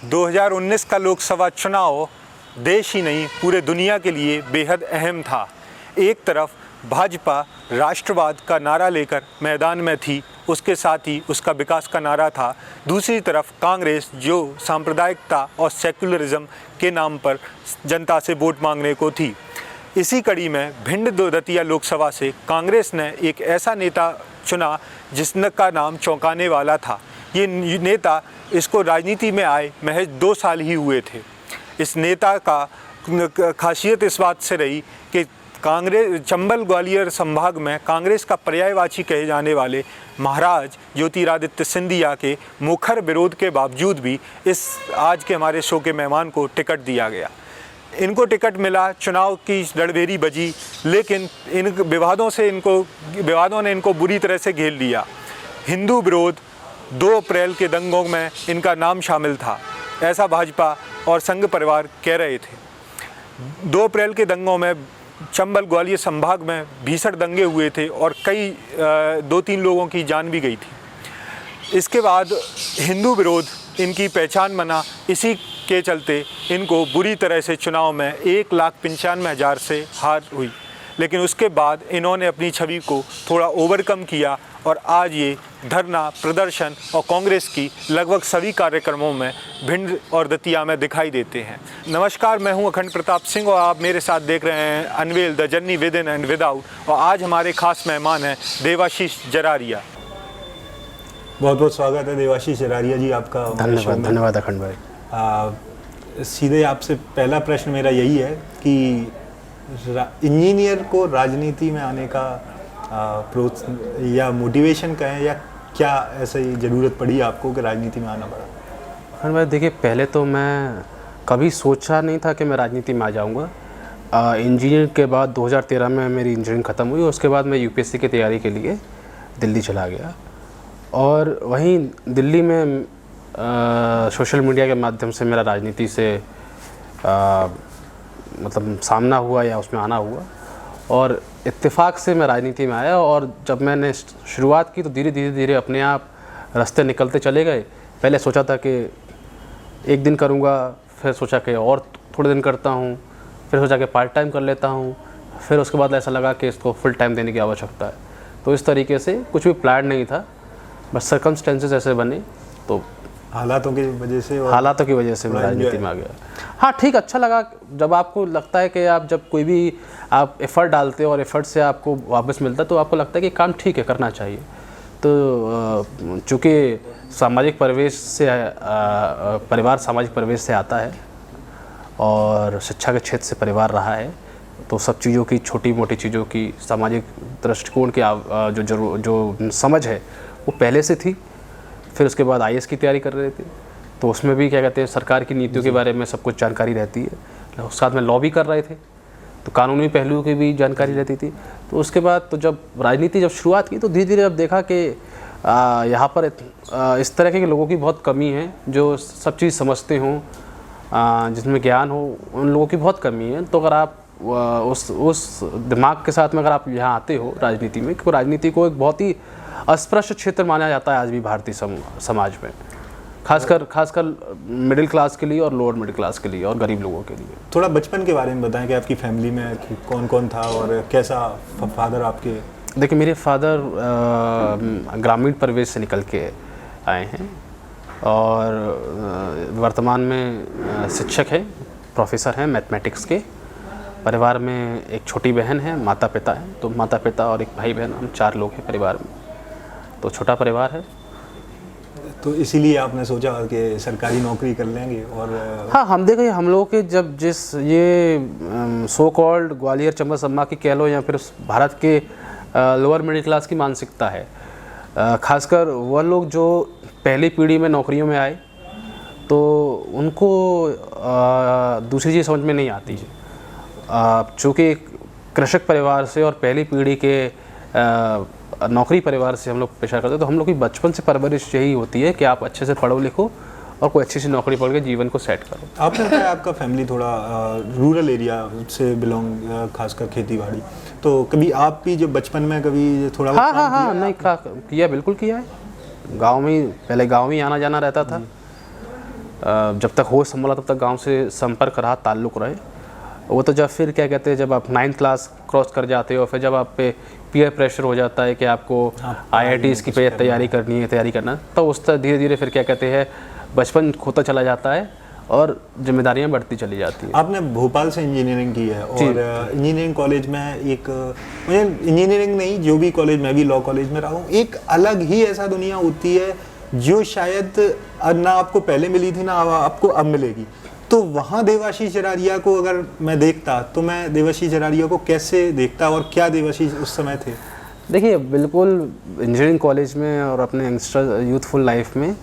2019 का लोकसभा चुनाव देश ही नहीं पूरे दुनिया के लिए बेहद अहम था। एक तरफ भाजपा राष्ट्रवाद का नारा लेकर मैदान में थी, उसके साथ ही उसका विकास का नारा था। दूसरी तरफ कांग्रेस जो सांप्रदायिकता और सेक्युलरिज्म के नाम पर जनता से वोट मांगने को थी। इसी कड़ी में भिंड दतिया लोकसभा से कांग्रेस ने एक ऐसा नेता चुना जिसका नाम चौंकाने वाला था। ये नेता इसको राजनीति में आए महज 2 साल ही हुए थे। इस नेता का खासियत इस बात से रही कि कांग्रेस चंबल ग्वालियर संभाग में कांग्रेस का पर्यायवाची कहे जाने वाले महाराज ज्योतिरादित्य सिंधिया के मुखर विरोध के बावजूद भी इस आज के हमारे शो के मेहमान को टिकट दिया गया। इनको टिकट मिला, चुनाव की लड़बेरी बजी, लेकिन इन विवादों ने इनको बुरी तरह से घेर लिया। हिंदू विरोध, 2 अप्रैल के दंगों में इनका नाम शामिल था, ऐसा भाजपा और संघ परिवार कह रहे थे। 2 अप्रैल के दंगों में चंबल ग्वालियर संभाग में भीषण दंगे हुए थे और कई 2-3 लोगों की जान भी गई थी। इसके बाद हिंदू विरोध इनकी पहचान बना। इसी के चलते इनको बुरी तरह से चुनाव में 1,95,000 से हार हुई। लेकिन उसके बाद इन्होंने अपनी छवि को थोड़ा ओवरकम किया और आज ये धरना प्रदर्शन और कांग्रेस की लगभग सभी कार्यक्रमों में भिंड और दतिया में दिखाई देते हैं। नमस्कार, मैं हूं अखंड प्रताप सिंह और आप मेरे साथ देख रहे हैं unwell the journey with in and without. और आज हमारे खास मेहमान हैं देवाशीष जरारिया। बहुत बहुत स्वागत है देवाशीष जरारिया जी आपका। धन्यवाद अखंड भाई। सीधे आपसे पहला प्रश्न मेरा यही है कि इंजीनियर को राजनीति में आने का या मोटिवेशन कहें या क्या ऐसे ही ज़रूरत पड़ी आपको कि राजनीति में आना पड़ा? अखंड भाई देखिए, पहले तो मैं कभी सोचा नहीं था कि मैं राजनीति में आ जाऊंगा। इंजीनियर के बाद 2013 में मेरी इंजीनियरिंग ख़त्म हुई। उसके बाद मैं यूपीएससी की तैयारी के लिए दिल्ली चला गया और वहीं दिल्ली में सोशल मीडिया के माध्यम से मेरा राजनीति से मतलब सामना हुआ या उसमें आना हुआ और इत्तेफाक से मैं राजनीति में आया। और जब मैंने शुरुआत की तो धीरे धीरे अपने आप रास्ते निकलते चले गए। पहले सोचा था कि एक दिन करूँगा, फिर सोचा कि और थोड़े दिन करता हूँ, फिर सोचा कि पार्ट टाइम कर लेता हूँ, फिर उसके बाद ऐसा लगा कि इसको फुल टाइम देने की आवश्यकता है। तो इस तरीके से कुछ भी प्लान नहीं था, बस सर्कमस्टेंसेस ऐसे बने तो हालातों की वजह से मैं राजनीति में आ गया। हाँ ठीक, अच्छा लगा जब आपको लगता है कि आप जब कोई भी आप एफ़र्ट डालते हो और एफ़र्ट से आपको वापस मिलता है तो आपको लगता है कि काम ठीक है, करना चाहिए। तो चूँकि सामाजिक परिवेश से परिवार सामाजिक परिवेश से आता है और शिक्षा के क्षेत्र से परिवार रहा है, तो सब चीज़ों की छोटी मोटी चीज़ों की सामाजिक दृष्टिकोण की जो समझ है वो पहले से थी। फिर उसके बाद आईएएस की तैयारी कर रहे थे तो उसमें भी क्या कहते हैं सरकार की नीतियों के बारे में सब कुछ जानकारी रहती है। साथ में लॉ भी कर रहे थे तो कानूनी पहलुओं की भी जानकारी रहती थी। तो उसके बाद तो जब राजनीति जब शुरुआत की तो धीरे धीरे जब देखा कि यहाँ पर इस तरह के लोगों की बहुत कमी है जो सब चीज़ समझते हों, जिसमें ज्ञान हो, उन लोगों की बहुत कमी है। तो अगर आप उस दिमाग के साथ में अगर आप यहाँ आते हो राजनीति में, क्योंकि राजनीति को एक बहुत ही अस्पृश्य क्षेत्र माना जाता है आज भी भारतीय समाज में, खासकर मिडिल क्लास के लिए और लोअर मिडिल क्लास के लिए और गरीब लोगों के लिए। थोड़ा बचपन के बारे में बताएं कि आपकी फैमिली में कौन कौन था और कैसा फादर आपके? देखिए, मेरे फादर ग्रामीण परिवेश से निकल के आए हैं और वर्तमान में शिक्षक हैं, प्रोफेसर हैं मैथमेटिक्स के। परिवार में एक छोटी बहन है, माता पिता हैं, तो माता पिता और एक भाई बहन, हम 4 लोग हैं परिवार में, तो छोटा परिवार है। तो इसीलिए आपने सोचा कि सरकारी नौकरी कर लेंगे? और हाँ, हम देखिए हम लोगों के जब जिस ये सो कॉल्ड ग्वालियर चंबल संभाग की कह लो या फिर भारत के लोअर मिडिल क्लास की मानसिकता है, खासकर वह लोग जो पहली पीढ़ी में नौकरियों में आए तो उनको दूसरी चीज़ समझ में नहीं आती है। चूँकि कृषक परिवार से और पहली पीढ़ी के नौकरी परिवार से हम लोग पेशा करते हैं, तो हम लोग की बचपन से परवरिश यही होती है कि आप अच्छे से पढ़ो लिखो और कोई अच्छी सी नौकरी पढ़ के जीवन को सेट करो। आपने बताया आपका फैमिली थोड़ा रूरल एरिया से बिलोंग, खासकर खेती बाड़ी, तो कभी आप भी जो बचपन में कभी थोड़ा हाँ नहीं किया, बिल्कुल किया है। गाँव में पहले गाँव में आना जाना रहता था जब तक होश संभाला तब तक गांव से संपर्क रहा, ताल्लुक़ रहे। वो तो जब फिर क्या कहते हैं, जब आप 9th क्लास क्रॉस कर जाते हो, फिर जब आप पे पीयर प्रेशर हो जाता है कि आपको IITs की तैयारी करनी है, तैयारी करना, तो उस तरह धीरे धीरे फिर क्या कहते हैं बचपन खोता चला जाता है और जिम्मेदारियां बढ़ती चली जाती हैं। आपने भोपाल से इंजीनियरिंग की है और इंजीनियरिंग कॉलेज में एक, मुझे इंजीनियरिंग नहीं, जो भी कॉलेज, मैं भी लॉ कॉलेज में रहा हूँ, एक अलग ही ऐसा दुनिया होती है जो शायद ना आपको पहले मिली थी ना आपको अब मिलेगी। तो वहाँ देवाशीष जरारिया को अगर मैं देखता तो मैं देवाशीष जरारिया को कैसे देखता और क्या देवाशीष उस समय थे? देखिए, बिल्कुल इंजीनियरिंग कॉलेज में और अपने यंगस्टर यूथफुल लाइफ में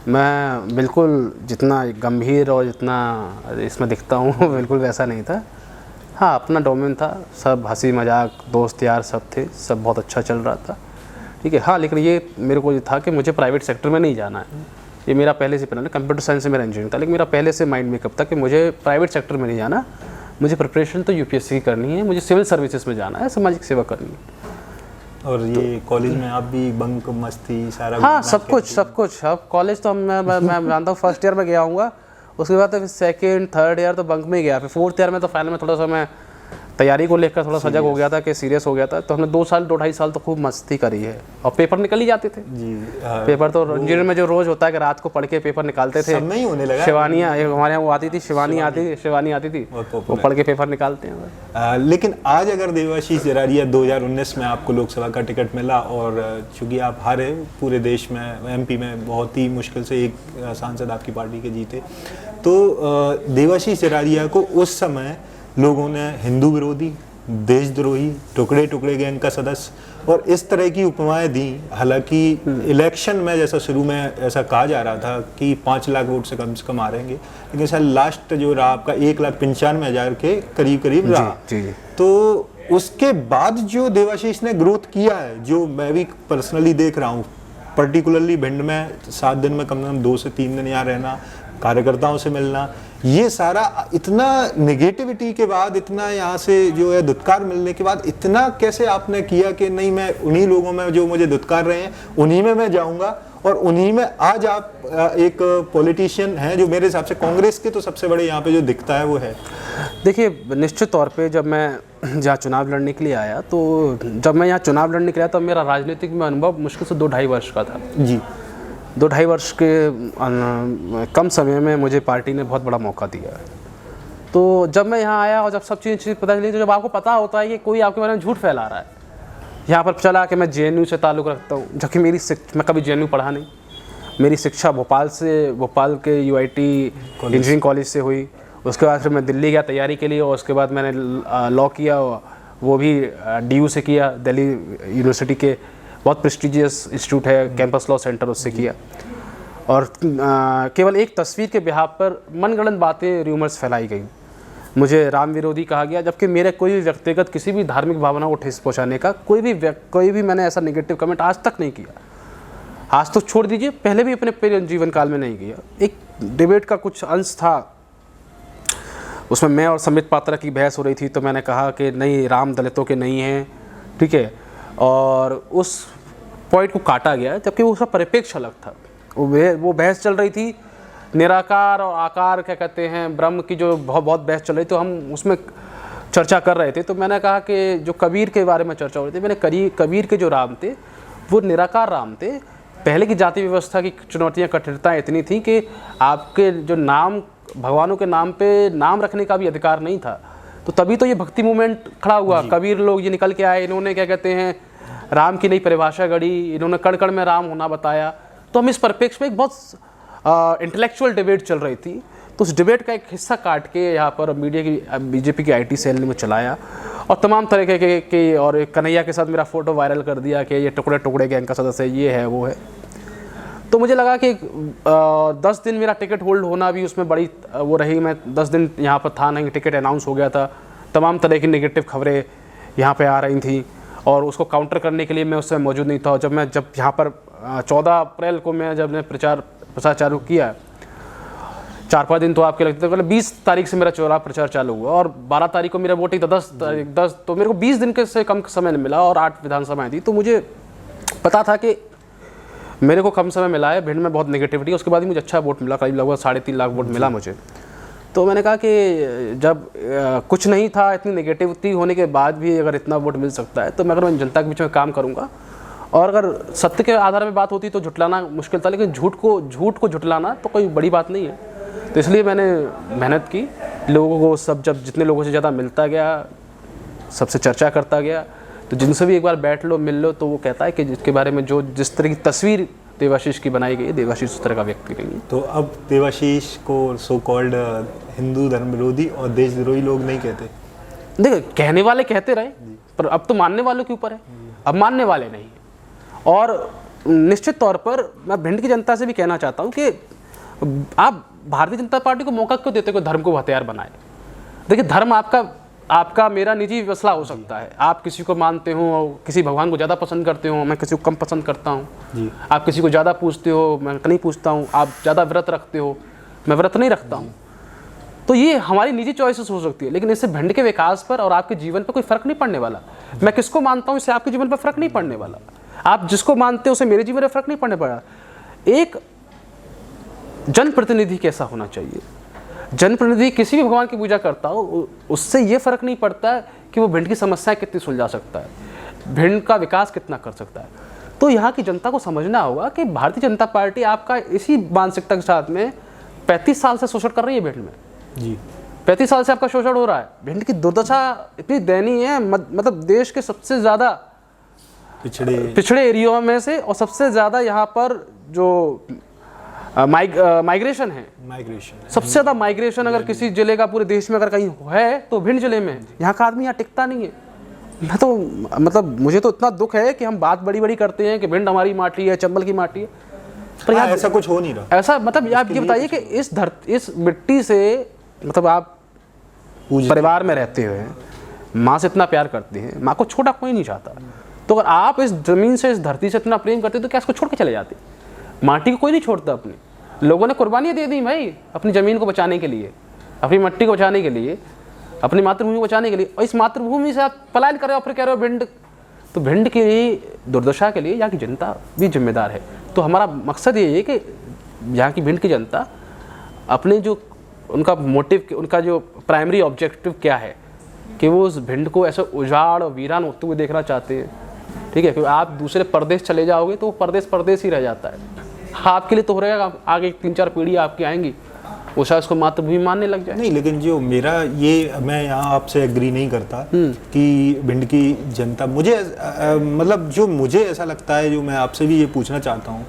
मैं बिल्कुल जितना गंभीर और जितना इसमें दिखता हूँ बिल्कुल वैसा नहीं था। हाँ, अपना डोमेन था, सब हंसी मजाक, दोस्त यार सब थे, सब बहुत अच्छा चल रहा था, ठीक है। हाँ, लेकिन ये मेरे को ये था कि मुझे प्राइवेट सेक्टर में नहीं जाना है। ये मेरा पहले से प्लान है, कंप्यूटर साइंस से मेरा इंजीनियरिंग था, लेकिन मेरा पहले से माइंड मेकअप था कि मुझे प्राइवेट सेक्टर में नहीं जाना, मुझे प्रिपरेशन तो UPSC की करनी है, मुझे सिविल सर्विसेज में जाना है, सामाजिक सेवा करनी है। और ये कॉलेज में आप भी बंक मस्ती सारा? हाँ, सब कुछ। अब कॉलेज तो मैं जानता हूँ, फर्स्ट ईयर में गया हूँगा, उसके बाद तो फिर सेकेंड थर्ड ईयर तो बंक में ही गया, फिर फोर्थ ईयर में तो फाइनल में थोड़ा सा मैं तैयारी को लेकर थोड़ा सजग हो गया था कि सीरियस हो गया था, तो हमने 2 साल 2-2.5 साल तो खूब मस्ती करी है और पेपर निकल ही जाते थे जी। पेपर तो इंजीनियर में जो रोज होता है कि रात को पढ़ के पेपर निकालते थे, सब में ही होने लगा। शिवानियाँ हमारे यहाँ वो आती थी, शिवानी आती थी, वो पढ़ के पेपर निकालते हैं। लेकिन आज अगर देवाशीष जरारिया 2019 में आपको लोकसभा का टिकट मिला और चूंकि आप हारे, पूरे देश में MP में बहुत ही मुश्किल से एक सांसद आपकी पार्टी के जीते, तो देवाशीष जरारिया को उस समय लोगों ने हिंदू विरोधी, देशद्रोही, टुकड़े टुकड़े गैंग का सदस्य और इस तरह की उपमाएं दी। हालांकि इलेक्शन में जैसा शुरू में ऐसा कहा जा रहा था कि 5 लाख वोट से कम आ रहेंगे, लेकिन सर लास्ट जो रहा आपका 1,95,000 के करीब रहा। तो उसके बाद जो देवाशीष ने ग्रोथ किया है, जो मैं भी पर्सनली देख रहा हूँ, पर्टिकुलरली भिंड में 7 दिन में कम से कम 2 से 3 दिन यहाँ रहना, कार्यकर्ताओं से मिलना, ये सारा इतना नेगेटिविटी के बाद, इतना यहाँ से जो है दुत्कार मिलने के बाद, इतना कैसे आपने किया कि नहीं मैं उन्हीं लोगों में जो मुझे दुत्कार रहे हैं उन्हीं में मैं जाऊंगा और उन्हीं में आज आप एक पॉलिटिशियन हैं जो मेरे हिसाब से कांग्रेस के तो सबसे बड़े यहाँ पे जो दिखता है वो है? देखिए, निश्चित तौर पे जब मैं जहाँ चुनाव लड़ने के लिए आया, तो जब मैं यहाँ चुनाव लड़ने के लिए आया तो मेरा राजनीतिक में अनुभव मुश्किल से 2-2.5 वर्ष का था जी। 2-2.5 वर्ष के कम समय में मुझे पार्टी ने बहुत बड़ा मौका दिया। तो जब मैं यहाँ आया और जब सब चीज़ पता चली, तो जब आपको पता होता है कि कोई आपके बारे में झूठ फैला रहा है, यहाँ पर चला कि मैं JNU से ताल्लुक़ रखता हूँ, जबकि मैं कभी JNU पढ़ा नहीं, मेरी शिक्षा भोपाल के UIT इंजीनियरिंग कॉलेज से हुई। उसके बाद फिर मैं दिल्ली गया तैयारी के लिए और उसके बाद मैंने लॉ किया, वो भी DU से किया, दिल्ली यूनिवर्सिटी के बहुत प्रेस्टिजियस इंस्टीट्यूट है, कैंपस लॉ सेंटर, उससे किया। और केवल एक तस्वीर के बिहाफ पर मनगढ़ंत बातें, र्यूमर्स फैलाई गई, मुझे राम विरोधी कहा गया, जबकि मेरे कोई भी व्यक्तिगत किसी भी धार्मिक भावना को ठेस पहुंचाने का कोई भी मैंने ऐसा नेगेटिव कमेंट आज तक नहीं किया। आज तो छोड़ दीजिए, पहले भी अपने जीवन काल में नहीं किया। एक डिबेट का कुछ अंश था, उसमें मैं और संबित पात्रा की बहस हो रही थी, तो मैंने कहा कि नहीं, राम दलितों के नहीं हैं, ठीक है, और उस पॉइंट को काटा गया, जबकि वो उसका परिप्रेक्ष्य अलग था। वो बहस चल रही थी निराकार और आकार, क्या कहते हैं, ब्रह्म की जो बहुत बहस चल रही थी, तो हम उसमें चर्चा कर रहे थे। तो मैंने कहा कि जो कबीर के बारे में चर्चा हो रही थी, मैंने कबीर के जो राम थे वो निराकार राम थे। पहले की जाति व्यवस्था की चुनौतियाँ, कठिनताएँ इतनी थी कि आपके जो नाम, भगवानों के नाम पे नाम रखने का भी अधिकार नहीं था। तो तभी तो ये भक्ति मूवमेंट खड़ा हुआ। कबीर लोग ये निकल के आए, इन्होंने क्या कहते हैं राम की नई परिभाषा गढ़ी, इन्होंने कण कण में राम होना बताया। तो हम इस परिप्रेक्ष्य में एक बहुत इंटेलेक्चुअल डिबेट चल रही थी, तो उस डिबेट का एक हिस्सा काट के यहाँ पर मीडिया की, बीजेपी की IT सेल ने चलाया और तमाम तरह के और कन्हैया के साथ मेरा फ़ोटो वायरल कर दिया कि ये टुकड़े टुकड़े गैंग का सदस्य है, ये है वो है। तो मुझे लगा कि 10 दिन मेरा टिकट होल्ड होना भी उसमें बड़ी वो रही। मैं 10 दिन यहाँ पर था नहीं, टिकट अनाउंस हो गया था, तमाम तरह की नेगेटिव खबरें यहाँ पे आ रही थी और उसको काउंटर करने के लिए मैं उस समय मौजूद नहीं था। जब यहाँ पर 14 अप्रैल को मैं जब प्रचार चालू किया, 4-5 दिन तो आपके लगते थे, मतलब 20 तारीख से मेरा चुनाव प्रचार चालू हुआ और 12 तारीख को मेरा वोटिंग था, 10 तो मेरे को 20 दिन के से कम समय नहीं मिला और 8 विधानसभाएं थी। तो मुझे पता था कि मेरे को कम समय मिला है, भिंड में बहुत नेगेटिविटी है, उसके बाद ही मुझे अच्छा वोट मिला, करीब लगभग 3.5 लाख वोट मिला मुझे। तो मैंने कहा कि जब कुछ नहीं था, इतनी नेगेटिविटी होने के बाद भी अगर इतना वोट मिल सकता है तो मैं अगर जनता के बीच में काम करूँगा। और अगर सत्य के आधार पर बात होती तो झुटलाना मुश्किल था, लेकिन झूठ को झुटलाना तो कोई बड़ी बात नहीं है। तो इसलिए मैंने मेहनत की, लोगों को जब जितने लोगों से ज़्यादा मिलता गया, सबसे चर्चा करता गया, तो जिनसे भी एक बार बैठ लो मिल लो तो वो कहता है कि जिसके बारे में जिस तरह की तस्वीर देवाशीष की बनाई गई है, देवाशीष उस तरह का व्यक्ति नहीं है। तो अब देवाशीष को सो कॉल्ड हिंदू धर्म विरोधी और देशद्रोही लोग नहीं कहते? देखो, कहने वाले कहते रहे, पर अब तो मानने वालों के ऊपर है, अब मानने वाले नहीं। और निश्चित तौर पर मैं भिंड की जनता से भी कहना चाहता हूँ कि आप भारतीय जनता पार्टी को मौका क्यों देते, कोई धर्म को हथियार बनाए। देखिए, धर्म आपका मेरा निजी मसला हो सकता है, आप किसी को मानते हो, किसी भगवान को ज़्यादा पसंद करते हो, मैं किसी को कम पसंद करता हूँ, आप किसी को ज़्यादा पूछते हो, मैं नहीं पूछता हूँ, आप ज़्यादा व्रत रखते हो, मैं व्रत नहीं रखता हूँ। तो ये हमारी निजी चॉइसेस हो सकती है, लेकिन इससे भिंड के विकास पर और आपके जीवन पर कोई फ़र्क नहीं पड़ने वाला। मैं किसको मानता हूँ इससे आपके जीवन पर फ़र्क नहीं पड़ने वाला, आप जिसको मानते हो उसे मेरे जीवन में फ़र्क नहीं पड़ने वाला। एक जनप्रतिनिधि कैसा होना चाहिए, जनप्रतिनिधि किसी भी भगवान की पूजा करता हो, उससे ये फ़र्क नहीं पड़ता कि वो भिंड की समस्याएं कितनी सुलझा सकता है, भिंड का विकास कितना कर सकता है। तो यहाँ की जनता को समझना होगा कि भारतीय जनता पार्टी आपका इसी मानसिकता के साथ में 35 साल से शोषण कर रही है भिंड में जी। 35 साल से आपका शोषण हो रहा है। भिंड की दुर्दशा इतनी दयनीय है, मतलब देश के सबसे ज़्यादा पिछड़े एरिया में से, और सबसे ज़्यादा यहाँ पर जो माइग्रेशन है, सबसे ज़्यादा माइग्रेशन अगर किसी जिले का पूरे देश में अगर कहीं है तो भिंड जिले में। यहाँ का आदमी यहाँ टिकता नहीं है। मैं तो मतलब मुझे तो इतना दुख है कि हम बात बड़ी बड़ी करते हैं कि भिंड हमारी माटी है, चंबल की माटी है, पर यहाँ ऐसा कुछ हो नहीं रहा। ऐसा मतलब आप ये बताइए कि इस मिट्टी से, मतलब आप परिवार में रहते हुए माँ से इतना प्यार करते हैं, माँ को छोटा कोई नहीं चाहता, तो अगर आप इस ज़मीन से, इस धरती से इतना प्रेम करते तो क्या इसको छोड़ के चले जाते? माटी को कोई नहीं छोड़ता। अपनी लोगों ने कुर्बानियाँ दे दी भाई अपनी ज़मीन को बचाने के लिए, अपनी मिट्टी को बचाने के लिए, अपनी मातृभूमि को बचाने के लिए, और इस मातृभूमि से आप पलायन कर रहे हो, फिर कह रहे हो भिंड। तो भिंड की दुर्दशा के लिए यहाँ की जनता भी जिम्मेदार है। तो हमारा मकसद ये है कि यहाँ की भिंड की जनता अपने जो उनका मोटिव, उनका जो प्राइमरी ऑब्जेक्टिव क्या है कि वो उस भिंड को ऐसे उजाड़ और वीरान होते हुए देखना चाहते हैं। ठीक है, क्योंकि आप दूसरे प्रदेश चले जाओगे तो वो प्रदेश ही रह जाता है। आपके लिए तो हो रहेगा, आगे 3-4 पीढ़ी आपकी आएंगी, वो शायद उसको मातृभूमि मानने लग जाए। नहीं, लेकिन जो मेरा ये, मैं यहाँ आपसे एग्री नहीं करता कि भिंड की जनता, मुझे मतलब जो मुझे ऐसा लगता है, जो मैं आपसे भी ये पूछना चाहता हूँ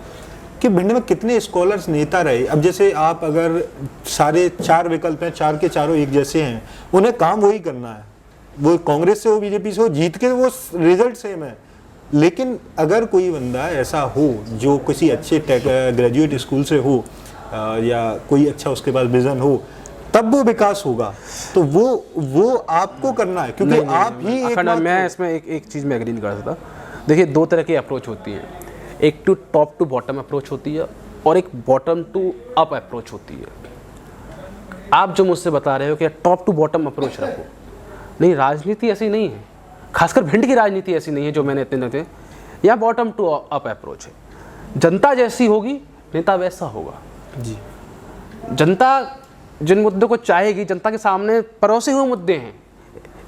कि भिंड में कितने स्कॉलर्स नेता रहे। अब जैसे आप अगर सारे 4 विकल्प हैं, 4 के चारों एक जैसे हैं, उन्हें काम वही करना है, वो कांग्रेस से हो, बीजेपी से हो, जीत के वो रिजल्ट सेम है। लेकिन अगर कोई बंदा ऐसा हो जो किसी अच्छे ग्रेजुएट स्कूल से हो या कोई अच्छा उसके पास विजन हो, तब वो विकास होगा। तो वो आपको करना है, क्योंकि आप ही मैं इसमें एक चीज़ में एग्री नहीं कर सकता। देखिए, 2 तरह की अप्रोच होती है, एक टॉप टू बॉटम अप्रोच होती है और एक बॉटम टू अप अप्रोच होती है। आप जो मुझसे बता रहे हो कि टॉप टू बॉटम अप्रोच रखो, नहीं, राजनीति ऐसी नहीं है, खासकर भिंड की राजनीति ऐसी नहीं है जो मैंने इतने थे। यहाँ बॉटम टू अप अप्रोच है। जनता जैसी होगी, नेता वैसा होगा जी। जनता जिन मुद्दों को चाहेगी, जनता के सामने परोसे हुए मुद्दे हैं।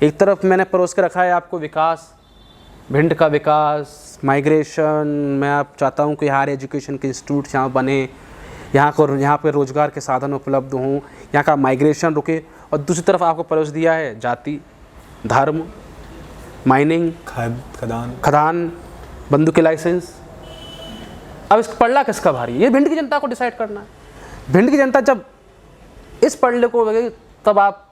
एक तरफ मैंने परोस के रखा है आपको विकास, भिंड का विकास, माइग्रेशन। मैं आप चाहता हूँ कि हायर एजुकेशन के इंस्टीट्यूट यहाँ बने, यहाँ पर रोजगार के साधन उपलब्ध हों, यहाँ का माइग्रेशन रुके। और दूसरी तरफ आपको परोस दिया है जाति, धर्म, माइनिंग, खदान, बंदूक के लाइसेंस। अब इस पड़ला किसका भारी है, ये भिंड की जनता को डिसाइड करना है। भिंड की जनता जब इस पड़ले को लगेगी तब आप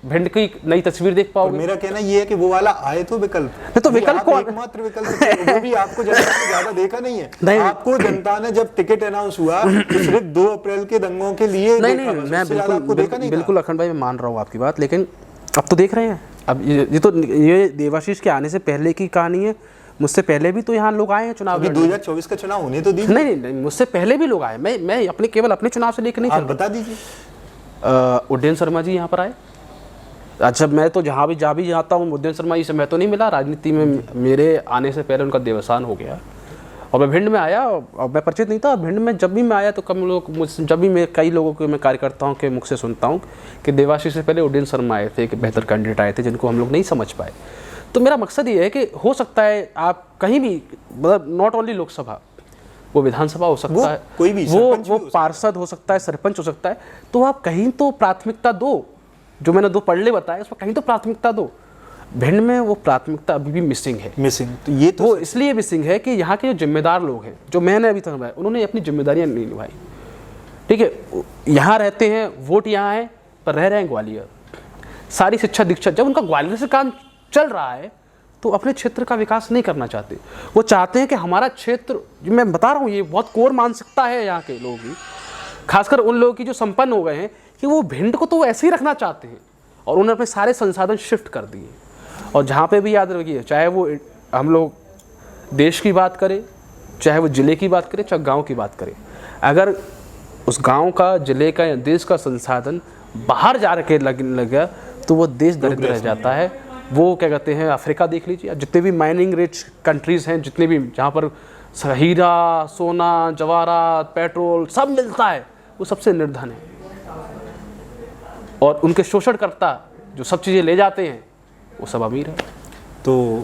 भिंड की नई तस्वीर देख पाओगे। मेरा कहना ये है कि वो वाला आए तो विकल्प, तो विकल्प को एकमात्र विकल्प वो भी आपको जनता ने ज्यादा देखा नहीं है। आपको जनता ने जब टिकट अनाउंस हुआ तो सिर्फ 2 अप्रैल के दंगों के लिए नहीं, मैं बिल्कुल अखंड भाई, मैं मान रहा हूँ आपकी बात, लेकिन अब तो देख रहे हैं। अब ये देवाशीष के आने से पहले की कहानी है। मुझसे पहले भी तो यहाँ लोग आए हैं चुनाव, 2024 का चुनाव होने तो दीजिए। नहीं, मुझसे पहले भी लोग आए। मैं केवल अपने चुनाव से लेकर नहीं आप बता दीजिए। उदयन शर्मा जी यहाँ पर आए। अच्छा, मैं तो जहाँ भी जाता हूँ उदयन शर्मा जी से मैं तो नहीं मिला। राजनीति में मेरे आने से पहले उनका देवसान हो गया और मैं भिंड में आया और मैं परिचित नहीं था। भिंड में जब भी मैं आया तो कम लोग मुझसे, जब भी मैं कई लोगों के मैं कार्यकर्ताओं के मुख से सुनता हूँ कि देवाशीष से पहले उदयन शर्मा आए थे, कि बेहतर कैंडिडेट आए थे जिनको हम लोग नहीं समझ पाए। तो मेरा मकसद ये है कि हो सकता है आप कहीं भी, मतलब नॉट ओनली लोकसभा, वो विधानसभा हो सकता है, कोई भी वो पार्षद हो सकता है, सरपंच हो सकता है, तो आप कहीं तो प्राथमिकता दो। जो मैंने 2 पढ़ले बताए उसमें कहीं तो प्राथमिकता दो। भिंड में वो प्राथमिकता अभी भी मिसिंग है। तो ये तो वो इसलिए मिसिंग है कि यहाँ के जो जिम्मेदार लोग हैं, जो मैंने अभी तक निभाया, उन्होंने अपनी जिम्मेदारियाँ नहीं निभाई। ठीक है, यहाँ रहते हैं, वोट यहाँ है, पर रह रहे हैं ग्वालियर। सारी शिक्षा दीक्षा, जब उनका ग्वालियर से काम चल रहा है तो अपने क्षेत्र का विकास नहीं करना चाहते। वो चाहते हैं कि हमारा क्षेत्र, जो मैं बता रहा हूँ, ये बहुत कोर मानसिकता है यहाँ के लोगों की, खासकर उन लोगों की जो संपन्न हो गए हैं, कि वो भिंड को तो ऐसे ही रखना चाहते हैं और उन्होंने अपने सारे संसाधन शिफ्ट कर दिए। और जहाँ पे भी याद रखिए, चाहे वो हम लोग देश की बात करें, चाहे वो ज़िले की बात करें, चाहे गांव की बात करें, अगर उस गांव का, ज़िले का या देश का संसाधन बाहर जा के लग गया तो वो देश दरिद्र रह जाता है। वो क्या कहते हैं, अफ्रीका देख लीजिए, जितने भी माइनिंग रिच कंट्रीज़ हैं, जितने भी जहाँ पर हीरा, सोना, जवाहरात, पेट्रोल सब मिलता है, वो सबसे निर्धन है। और उनके शोषणकर्ता जो सब चीज़ें ले जाते हैं वो सब अमीर है। तो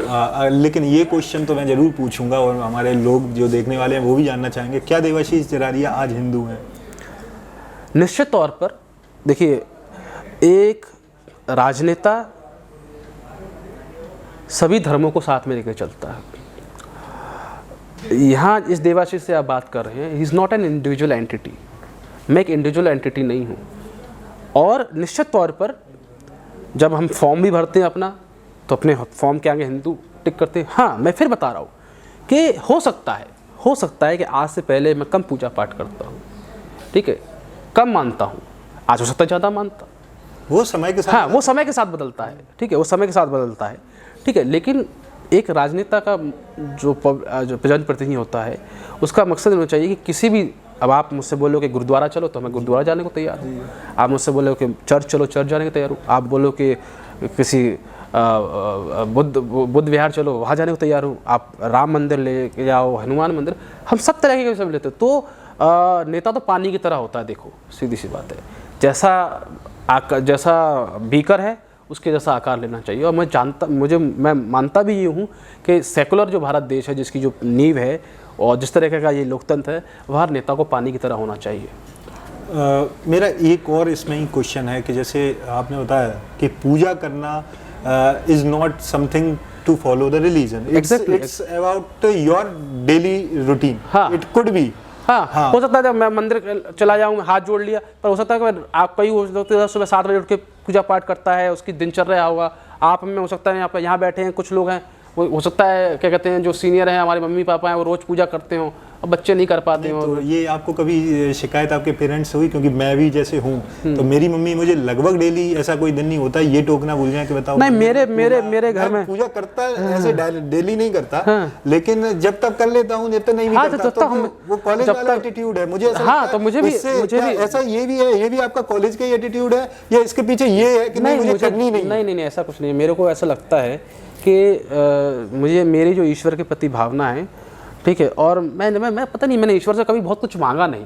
लेकिन ये क्वेश्चन तो मैं ज़रूर पूछूंगा और हमारे लोग जो देखने वाले हैं वो भी जानना चाहेंगे, क्या देवाशीष जरारिया आज हिंदू हैं? निश्चित तौर पर देखिए, एक राजनेता सभी धर्मों को साथ में लेकर चलता है। यहाँ इस देवाशीष से आप बात कर रहे हैं, he is not an individual entity. मैं एक इंडिविजुअल एंटिटी नहीं हूँ। और निश्चित तौर पर जब हम फॉर्म भी भरते हैं अपना, तो अपने फॉर्म के आगे हिंदू टिक करते हैं। हाँ, मैं फिर बता रहा हूँ कि हो सकता है कि आज से पहले मैं कम पूजा पाठ करता हूँ, ठीक है, कम मानता हूँ, आज हो सकता है ज़्यादा मानता। वो समय के साथ, हाँ, वो समय के साथ बदलता है, ठीक है, वो समय के साथ बदलता है, ठीक है। लेकिन एक राजनेता का जो जनप्रतिनिधि होता है, उसका मकसद होना चाहिए कि किसी भी, अब आप मुझसे बोलो कि गुरुद्वारा चलो तो मैं गुरुद्वारा जाने को तैयार हूँ। आप मुझसे बोलो कि चर्च चलो, चर्च जाने को तैयार हूँ। आप बोलो कि किसी बुद्ध विहार चलो, वहाँ जाने को तैयार हूँ। आप राम मंदिर ले जाओ, हनुमान मंदिर, हम सब तरह के सब लेते। तो नेता तो पानी की तरह होता है। देखो, सीधी सी बात है, जैसा बीकर है उसके जैसा आकार लेना चाहिए। और मैं मानता भी ये हूँ कि सेकुलर जो भारत देश है, जिसकी जो नींव है और जिस तरह का ये लोकतंत्र है, वह नेता को पानी की तरह होना चाहिए। मेरा एक और इसमें ही क्वेश्चन है कि जैसे आपने बताया कि पूजा करना is not something to follow the religion, it's about your daily routine. It could be, हाँ, हो सकता है जब मैं मंदिर चला जाऊँ, हाथ जोड़ लिया, पर हो सकता है कि आप कई सुबह 7 बजे उठ के पूजा पाठ करता है, उसकी दिनचर्या होगा। आप में हो सकता है आप यहाँ बैठे हैं, कुछ लोग हैं, वो हो सकता है क्या कहते हैं, जो सीनियर हैं, हमारे मम्मी पापा हैं, वो रोज़ पूजा करते हो, अब बच्चे नहीं कर पाते हो। तो ये आपको कभी शिकायत आपके पेरेंट्स हुई? क्योंकि मैं भी जैसे हूँ, तो मेरी मम्मी मुझे लगभग डेली, ऐसा कोई दिन नहीं होता ये टोकना भूल जाए कि बताओ। नहीं, मेरे घर में पूजा करता है, ऐसे डेली नहीं करता, लेकिन जब तक कर लेता हूँ, जब तक नहीं भी करता, तो वो कॉलेज वाला एटीट्यूड है मुझे। हाँ, तो मुझे भी ऐसा ये भी है, ये भी आपका कॉलेज का एटीट्यूड है, या इसके पीछे ये है कि नहीं मुझे करनी नहीं, ऐसा कुछ नहीं है। मेरे को ऐसा लगता है कि मुझे मेरी जो ईश्वर के प्रति भावना है, ठीक है, और मैं पता नहीं, मैंने ईश्वर से कभी बहुत कुछ मांगा नहीं।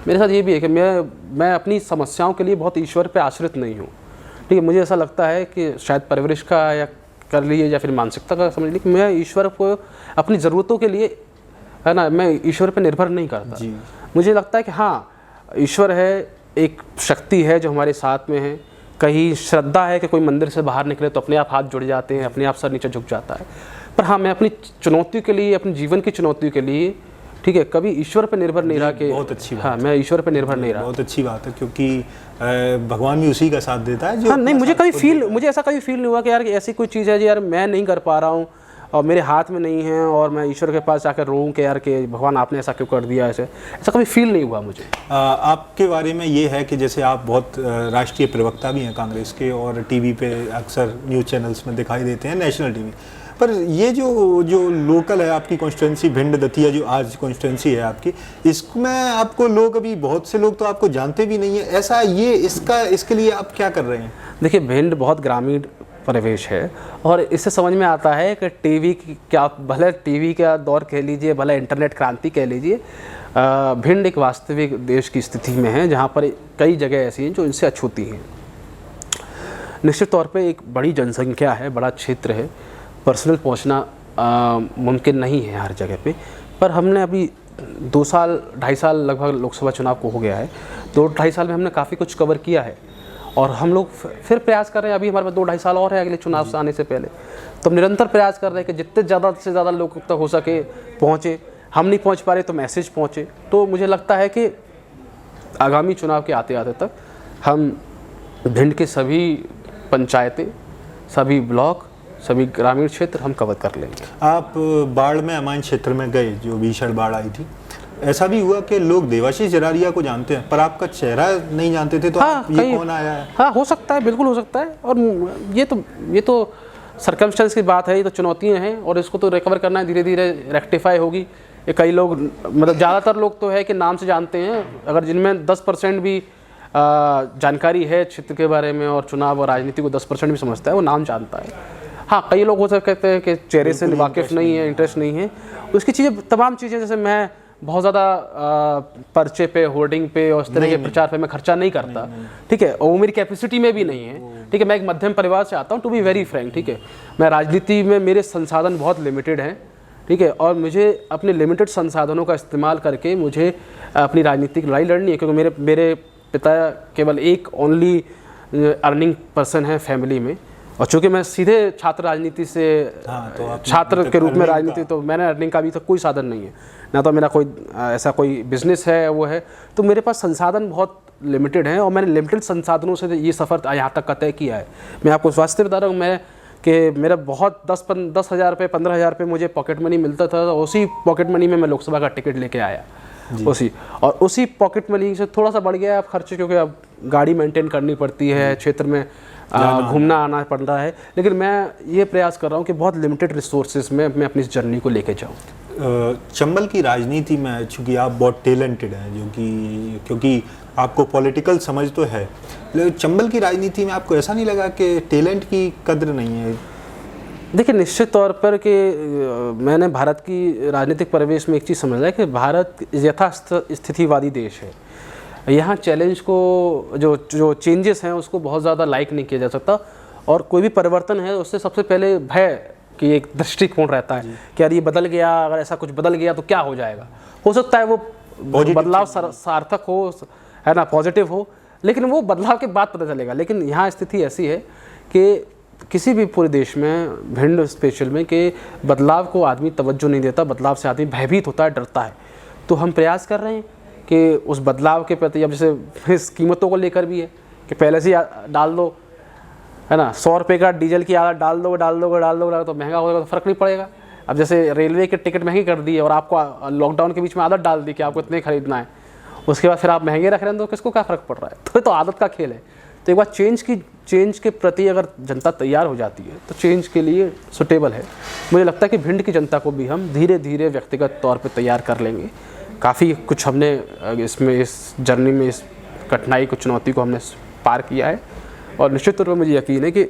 मेरे साथ ये भी है कि मैं अपनी समस्याओं के लिए बहुत ईश्वर पे आश्रित नहीं हूँ, ठीक है। मुझे ऐसा लगता है कि शायद परवरिश का या कर लिए या फिर मानसिकता का समझ लीजिए कि मैं ईश्वर को अपनी ज़रूरतों के लिए, है ना, मैं ईश्वर पे निर्भर नहीं करता। मुझे लगता है कि हाँ, ईश्वर है, एक शक्ति है जो हमारे साथ में है। कहीं श्रद्धा है कि कोई मंदिर से बाहर निकले तो अपने आप हाथ जुड़ जाते हैं, अपने आप सर नीचे झुक जाता है। पर हाँ, मैं अपनी चुनौतियों के लिए, अपने जीवन की चुनौतियों के लिए, ठीक है, कभी ईश्वर पर निर्भर नहीं रहा कि बहुत अच्छी बात। हाँ, मैं ईश्वर पर निर्भर नहीं रहा। बहुत अच्छी बात है, क्योंकि भगवान भी उसी का साथ देता है जो। हाँ, नहीं, मुझे ऐसा कभी फील नहीं हुआ कि यार ऐसी कोई चीज़ है जो यार मैं नहीं कर पा रहा हूँ और मेरे हाथ में नहीं है और मैं ईश्वर के पास जाकर रोऊं कि यार कि भगवान आपने ऐसा क्यों कर दिया, ऐसा कभी फील नहीं हुआ मुझे। आपके बारे में ये है कि जैसे आप बहुत राष्ट्रीय प्रवक्ता भी हैं कांग्रेस के, और टीवी पे अक्सर न्यूज़ चैनल्स में दिखाई देते हैं, नेशनल टीवी। पर ये जो लोकल है आपकी कॉन्स्टिट्यूंसी, भिंड दतिया जो आज कॉन्स्टिट्यूंसी है आपकी, इसमें आपको लोग, अभी बहुत से लोग तो आपको जानते भी नहीं है, ऐसा ये इसके लिए आप क्या कर रहे हैं? देखिए, भिंड बहुत ग्रामीण परिवेश है। और इससे समझ में आता है कि टीवी की क्या, भले टीवी का दौर कह लीजिए, भले इंटरनेट क्रांति कह लीजिए, भिंड एक वास्तविक देश की स्थिति में है जहाँ पर कई जगह ऐसी हैं जो इनसे अछूती हैं। निश्चित तौर पे एक बड़ी जनसंख्या है, बड़ा क्षेत्र है, पर्सनल पहुँचना मुमकिन नहीं है हर जगह पे। पर हमने अभी 2 साल 2.5 साल लगभग लोकसभा चुनाव को हो गया है, 2-2.5 साल में हमने काफ़ी कुछ कवर किया है और हम लोग फिर प्रयास कर रहे हैं। अभी हमारे पास 2-2.5 साल और है अगले चुनाव से आने से पहले, तो हम निरंतर प्रयास कर रहे हैं कि जितने ज़्यादा से ज़्यादा लोगों तक हो सके पहुँचे। हम नहीं पहुँच पा रहे तो मैसेज पहुँचे। तो मुझे लगता है कि आगामी चुनाव के आते आते तक हम भिंड के सभी पंचायतें, सभी ब्लॉक, सभी ग्रामीण क्षेत्र हम कवर कर लेंगे। आप बाढ़ में अमान क्षेत्र में गए, जो भीषण बाढ़ आई थी, ऐसा भी हुआ कि लोग देवाशीष जरारिया को जानते हैं पर आपका चेहरा नहीं जानते थे, तो हाँ, ये कौन आया है? हाँ, हो सकता है, बिल्कुल हो सकता है। और ये तो सर्कमस्टेंस की बात है, ये तो चुनौतियाँ हैं और इसको तो रिकवर करना है, धीरे धीरे रेक्टिफाई होगी। ये कई लोग, मतलब ज़्यादातर लोग तो है कि नाम से जानते हैं, अगर जिनमें 10% भी जानकारी है क्षेत्र के बारे में और चुनाव और राजनीति को 10% भी समझता है, वो नाम जानता है। हाँ, कई लोग हो सकते हैं कि चेहरे से वाकिफ़ नहीं है, इंटरेस्ट नहीं है, उसकी चीज़ें, तमाम चीज़ें, जैसे मैं बहुत ज़्यादा पर्चे पे, होर्डिंग पे और इस तरह के प्रचार पे मैं खर्चा नहीं करता, ठीक है, और वो मेरी कैपेसिटी में भी नहीं है, ठीक है। मैं एक मध्यम परिवार से आता हूँ, टू बी वेरी फ्रैंक, ठीक है। मैं राजनीति में, मेरे संसाधन बहुत लिमिटेड हैं, ठीक है, और मुझे अपने लिमिटेड संसाधनों का इस्तेमाल करके मुझे अपनी राजनीतिक लड़ाई लड़नी है, क्योंकि मेरे पिता केवल एक ओनली अर्निंग पर्सन है फैमिली में, और चूँकि मैं सीधे छात्र राजनीति से, तो छात्र के रूप में राजनीति, तो मैंने अर्निंग का अभी तक कोई साधन नहीं है, ना तो मेरा कोई ऐसा कोई बिजनेस है वो है, तो मेरे पास संसाधन बहुत लिमिटेड हैं और मैंने लिमिटेड संसाधनों से ये सफ़र यहाँ तक का तय किया है। मैं आपको वास्तव बता रहा हूँ मैं कि मेरा बहुत 10,000 रुपये 15,000 रुपये मुझे पॉकेट मनी मिलता था, उसी पॉकेट मनी में मैं लोकसभा का टिकट लेके आया, उसी पॉकेट मनी से थोड़ा सा बढ़ गया अब खर्च, क्योंकि अब गाड़ी मेंटेन करनी पड़ती है, क्षेत्र में घूमना आना पड़ रहा है, लेकिन मैं ये प्रयास कर रहा हूँ कि बहुत लिमिटेड रिसोर्सेज में मैं अपनी इस जर्नी को लेके जाऊँ। चंबल की राजनीति में चूँकि आप बहुत टैलेंटेड हैं, जो कि क्योंकि आपको पॉलिटिकल समझ तो है, लेकिन चंबल की राजनीति में आपको ऐसा नहीं लगा कि टैलेंट की कद्र नहीं है? देखिए, निश्चित तौर पर कि मैंने भारत की राजनीतिक परिवेश में एक चीज़ समझा है कि भारत यथास्थितिवादी देश है। यहाँ चैलेंज को, जो चेंजेस हैं उसको बहुत ज़्यादा लाइक नहीं किया जा सकता, और कोई भी परिवर्तन है उससे सबसे पहले भय की एक दृष्टिकोण रहता है कि यार ये बदल गया, अगर ऐसा कुछ बदल गया तो क्या हो जाएगा। हो सकता है वो बदलाव सार्थक हो, है ना, पॉजिटिव हो, लेकिन वो बदलाव के बाद पता चलेगा। लेकिन यहाँ स्थिति ऐसी है कि किसी भी पूरे देश में, भिंड स्पेशल में, कि बदलाव को आदमी तवज्जो नहीं देता, बदलाव से आदमी भयभीत होता है, डरता है। तो हम प्रयास कर रहे हैं कि उस बदलाव के प्रति, अब जैसे इस कीमतों को लेकर भी है कि पहले से डाल दो, है ना, 100 रुपये का डीजल की आदत डाल दो तो महंगा होगा तो फ़र्क नहीं पड़ेगा। अब जैसे रेलवे के टिकट महंगी कर दी है और आपको लॉकडाउन के बीच में आदत डाल दी कि आपको इतने खरीदना है, उसके बाद फिर आप महंगे रख रहे हैं, तो किसको क्या फ़र्क पड़ रहा है? तो आदत का खेल है। तो एक बार चेंज के प्रति अगर जनता तैयार हो जाती है तो चेंज के लिए सुटेबल है। मुझे लगता है कि भिंड की जनता को भी हम धीरे धीरे व्यक्तिगत तौर पे तैयार कर लेंगे। काफ़ी कुछ हमने इसमें, इस जर्नी में, इस कठिनाई को, चुनौती को हमने पार किया है, और निश्चित तौर पर मुझे यकीन है कि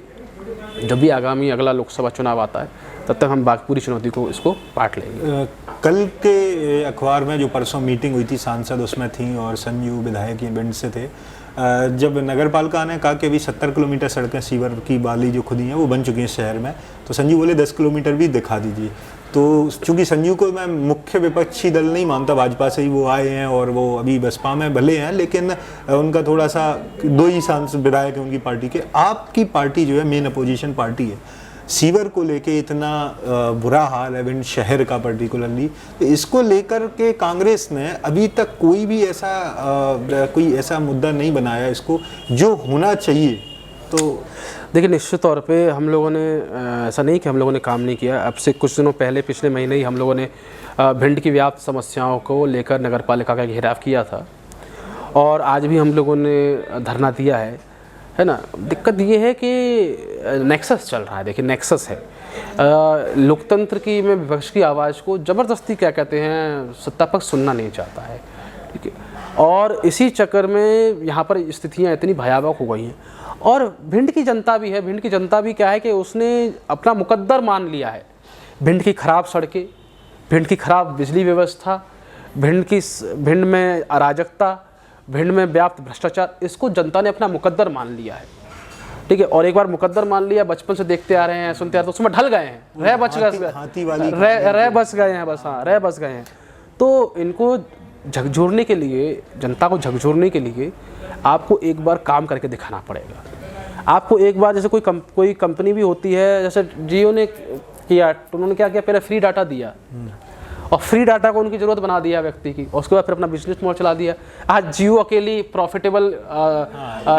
जब भी आगामी अगला लोकसभा चुनाव आता है तब तक हम पूरी चुनौती को, इसको पाट लेंगे। कल के अखबार में जो परसों मीटिंग हुई थी सांसद उसमें थी, और संजू विधायक ये भिंड से थे, जब नगर पालिका ने कहा कि अभी 70 किलोमीटर सड़कें सीवर की बाली जो खुदी हैं वो बन चुकी हैं शहर में, तो संजू बोले 10 किलोमीटर भी दिखा दीजिए। तो चूँकि संजू को मैं मुख्य विपक्षी दल नहीं मानता, भाजपा से ही वो आए हैं और वो अभी बसपा में भले हैं, लेकिन उनका थोड़ा सा 2 ही सांसद विधायक हैं उनकी पार्टी के। आपकी पार्टी जो है मेन अपोजिशन पार्टी है, सीवर को लेके इतना बुरा हाल है भिंड शहर का पर्टिकुलरली, तो इसको लेकर के कांग्रेस ने अभी तक कोई ऐसा मुद्दा नहीं बनाया इसको जो होना चाहिए। तो देखिए, निश्चित तौर पे हम लोगों ने, ऐसा नहीं कि हम लोगों ने काम नहीं किया। अब से कुछ दिनों पहले, पिछले महीने ही हम लोगों ने भिंड की व्याप्त समस्याओं को लेकर नगर पालिका का घेराव किया था, और आज भी हम लोगों ने धरना दिया है ना। दिक्कत ये है कि नेक्सस चल रहा है। देखिए, नेक्सस है लोकतंत्र की, में विपक्ष की आवाज़ को ज़बरदस्ती, क्या कहते हैं, सत्ता पक्ष सुनना नहीं चाहता है, ठीक है। और इसी चक्कर में यहाँ पर स्थितियाँ इतनी भयावह हो गई हैं। और भिंड की जनता भी है, भिंड की जनता भी क्या है कि उसने अपना मुकद्दर मान लिया है। भिंड की ख़राब सड़कें, भिंड की ख़राब बिजली व्यवस्था, भिंड में अराजकता, भिंड में व्याप्त भ्रष्टाचार, इसको जनता ने अपना मुकद्दर मान लिया है। ठीक है, और एक बार मुकद्दर मान लिया, बचपन से देखते आ रहे हैं, सुनते आ रहे हैं, तो उसमें ढल गए हैं, रह बस गए हैं, बस हाँ, रह बस गए हैं। तो इनको झकझोरने के लिए, जनता को झकझोरने के लिए आपको एक बार काम करके दिखाना पड़ेगा। आपको एक बार, जैसे कोई कंपनी भी होती है, जैसे जियो ने किया, तो उन्होंने क्या किया, पहले फ्री डाटा दिया और फ्री डाटा को उनकी ज़रूरत बना दिया व्यक्ति की, और उसके बाद फिर अपना बिजनेस मॉडल चला दिया। आज जियो अकेली प्रॉफिटेबल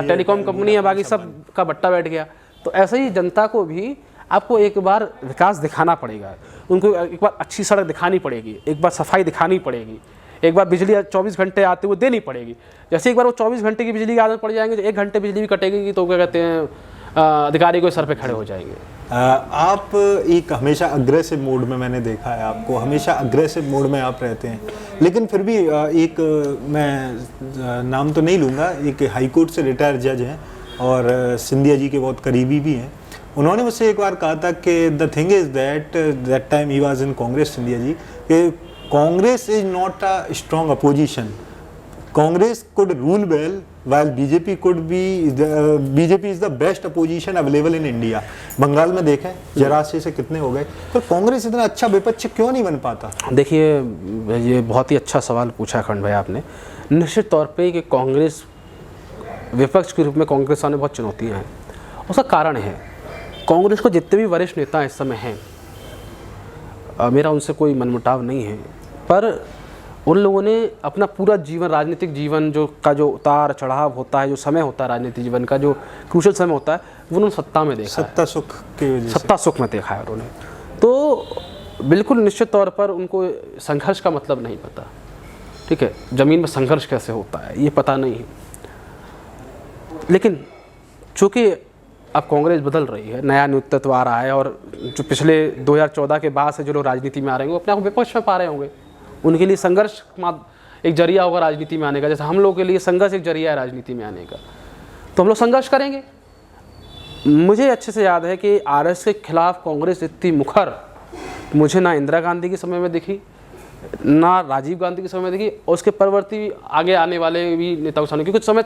टेलीकॉम कंपनी है, बाकी सब का बट्टा बैठ गया। तो ऐसे ही जनता को भी आपको एक बार विकास दिखाना पड़ेगा, उनको एक बार अच्छी सड़क दिखानी पड़ेगी, एक बार सफाई दिखानी पड़ेगी, एक बार बिजली 24 घंटे आते हुए देनी पड़ेगी। जैसे एक बार वो 24 घंटे की बिजली की आदत पड़ जाएंगे, तो 1 घंटे बिजली भी कटेगी तो क्या कहते हैं, अधिकारी को सर पे खड़े हो जाएंगे। आप एक हमेशा अग्रेसिव मोड में, मैंने देखा है आपको, हमेशा अग्रेसिव मोड में आप रहते हैं, लेकिन फिर भी एक, मैं नाम तो नहीं लूँगा, एक हाई कोर्ट से रिटायर जज हैं और सिंधिया जी के बहुत करीबी भी हैं। उन्होंने मुझसे एक बार कहा था कि the thing is that time he was in Congress, Scindia ji, कि Congress is not a strong opposition, Congress could rule well while BJP is the best opposition available in India। Bengal में देखें जरासे से कितने हो गए, पर कांग्रेस इतना अच्छा विपक्ष क्यों नहीं बन पाता? देखिए, ये बहुत ही अच्छा सवाल पूछा खंड भाई आपने। निश्चित तौर पे कि कांग्रेस विपक्ष के रूप में कांग्रेस सामने बहुत चुनौतियाँ हैं। उसका कारण है, कांग्रेस को जितने भी वरिष्ठ नेता इस समय हैं, मेरा उनसे कोई मनमुटाव नहीं है, पर उन लोगों ने अपना पूरा जीवन, राजनीतिक जीवन जो उतार चढ़ाव होता है, जो समय होता है राजनीतिक जीवन का, जो क्रूशल समय होता है, वो उन्होंने सत्ता में देखा, सत्ता सुख की वजह से, सत्ता सुख में देखा है उन्होंने। तो बिल्कुल निश्चित तौर पर उनको संघर्ष का मतलब नहीं पता। ठीक है, ज़मीन में संघर्ष कैसे होता है ये पता नहीं है। लेकिन चूँकि अब कांग्रेस बदल रही है, नया नेतृत्व आ रहा है, और जो पिछले 2014 के बाद से जो लोग राजनीति में आ रहे हैं वो अपने आप को विपक्ष में पा रहे होंगे, उनके लिए संघर्ष एक जरिया होगा राजनीति में आने का, जैसे हम लोगों के लिए संघर्ष एक जरिया है राजनीति में आने का। तो हम लोग संघर्ष करेंगे। मुझे अच्छे से याद है कि आरएस के खिलाफ कांग्रेस इतनी मुखर मुझे ना इंदिरा गांधी के समय में दिखी, ना राजीव गांधी के समय में दिखी, और उसके परवर्ती आगे आने वाले भी नेताओं के सामने, क्योंकि उस समय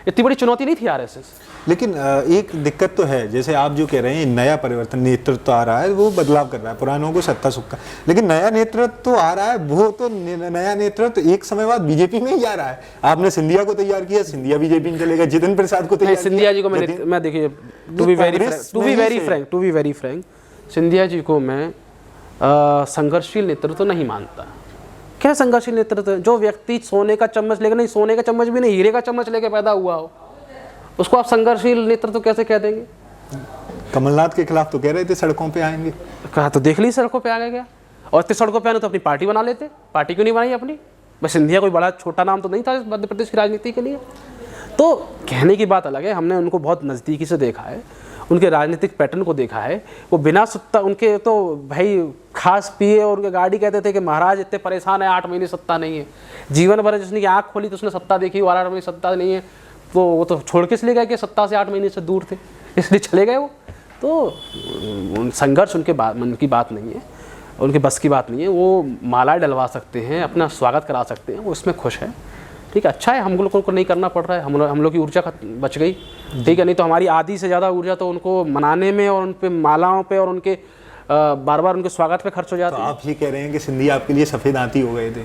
इतनी बड़ी चुनौती नहीं थी आरएसएस। लेकिन एक दिक्कत तो है, जैसे आप जो कह रहे हैं नया परिवर्तन नेतृत्व आ रहा है, वो बदलाव कर रहा है, पुरानों को सत्ता सुख का, लेकिन नया नेतृत्व तो आ रहा है, वो तो नया नेतृत्व एक समय बाद बीजेपी में ही जा रहा है। आपने सिंधिया को तैयार किया, सिंधिया बीजेपी में चलेगा, जितिन प्रसाद को तैयार, सिंधिया जी को मैं देखिए, to be very frank, Scindia ji को मैं संघर्षशील नेतृत्व तो नहीं मानता। क्या संघर्षशील नेतृत्व? जो व्यक्ति सोने का चम्मच लेकर, नहीं सोने का चम्मच भी नहीं, हीरे का चम्मच लेकर पैदा हुआ हो, उसको आप संघर्षशील नेतृत्व कैसे कह देंगे? कमलनाथ के खिलाफ तो कह रहे थे सड़कों पे आएंगे, कहा तो देख ली सड़कों पे आ गया, और इतने सड़कों पे आने तो अपनी पार्टी बना लेते, पार्टी क्यों नहीं बनाई अपनी? बस सिंधिया कोई बड़ा छोटा नाम तो नहीं था मध्य प्रदेश की राजनीति के लिए। तो कहने की बात अलग है, हमने उनको बहुत नज़दीकी से देखा है, उनके राजनीतिक पैटर्न को देखा है। वो बिना सत्ता, उनके तो भाई खास पिए और उनके गाड़ी कहते थे कि महाराज इतने परेशान है, 8 महीने सत्ता नहीं है, जीवन भर जिसने की आँख खोली तो उसने सत्ता देखी, 8 महीने सत्ता नहीं है, तो वो तो छोड़ के इसलिए गए कि सत्ता से 8 महीने से दूर थे, इसलिए चले गए वो। तो संघर्ष उनके मन की बात नहीं है, उनके बस की बात नहीं है। वो मालाएं डलवा सकते हैं, अपना स्वागत करा सकते हैं, वो इसमें खुश है। ठीक है, अच्छा है, हम लोगों को नहीं करना पड़ रहा है, हम लोग की ऊर्जा बच गई। ठीक है, नहीं तो हमारी आधी से ज़्यादा ऊर्जा तो उनको मनाने में और उन पे मालाओं पे और उनके बार बार उनके स्वागत पे खर्च हो जाती है। तो आप ये कह रहे हैं कि सिंधिया आपके लिए सफ़ेद हाथी हो गए थे?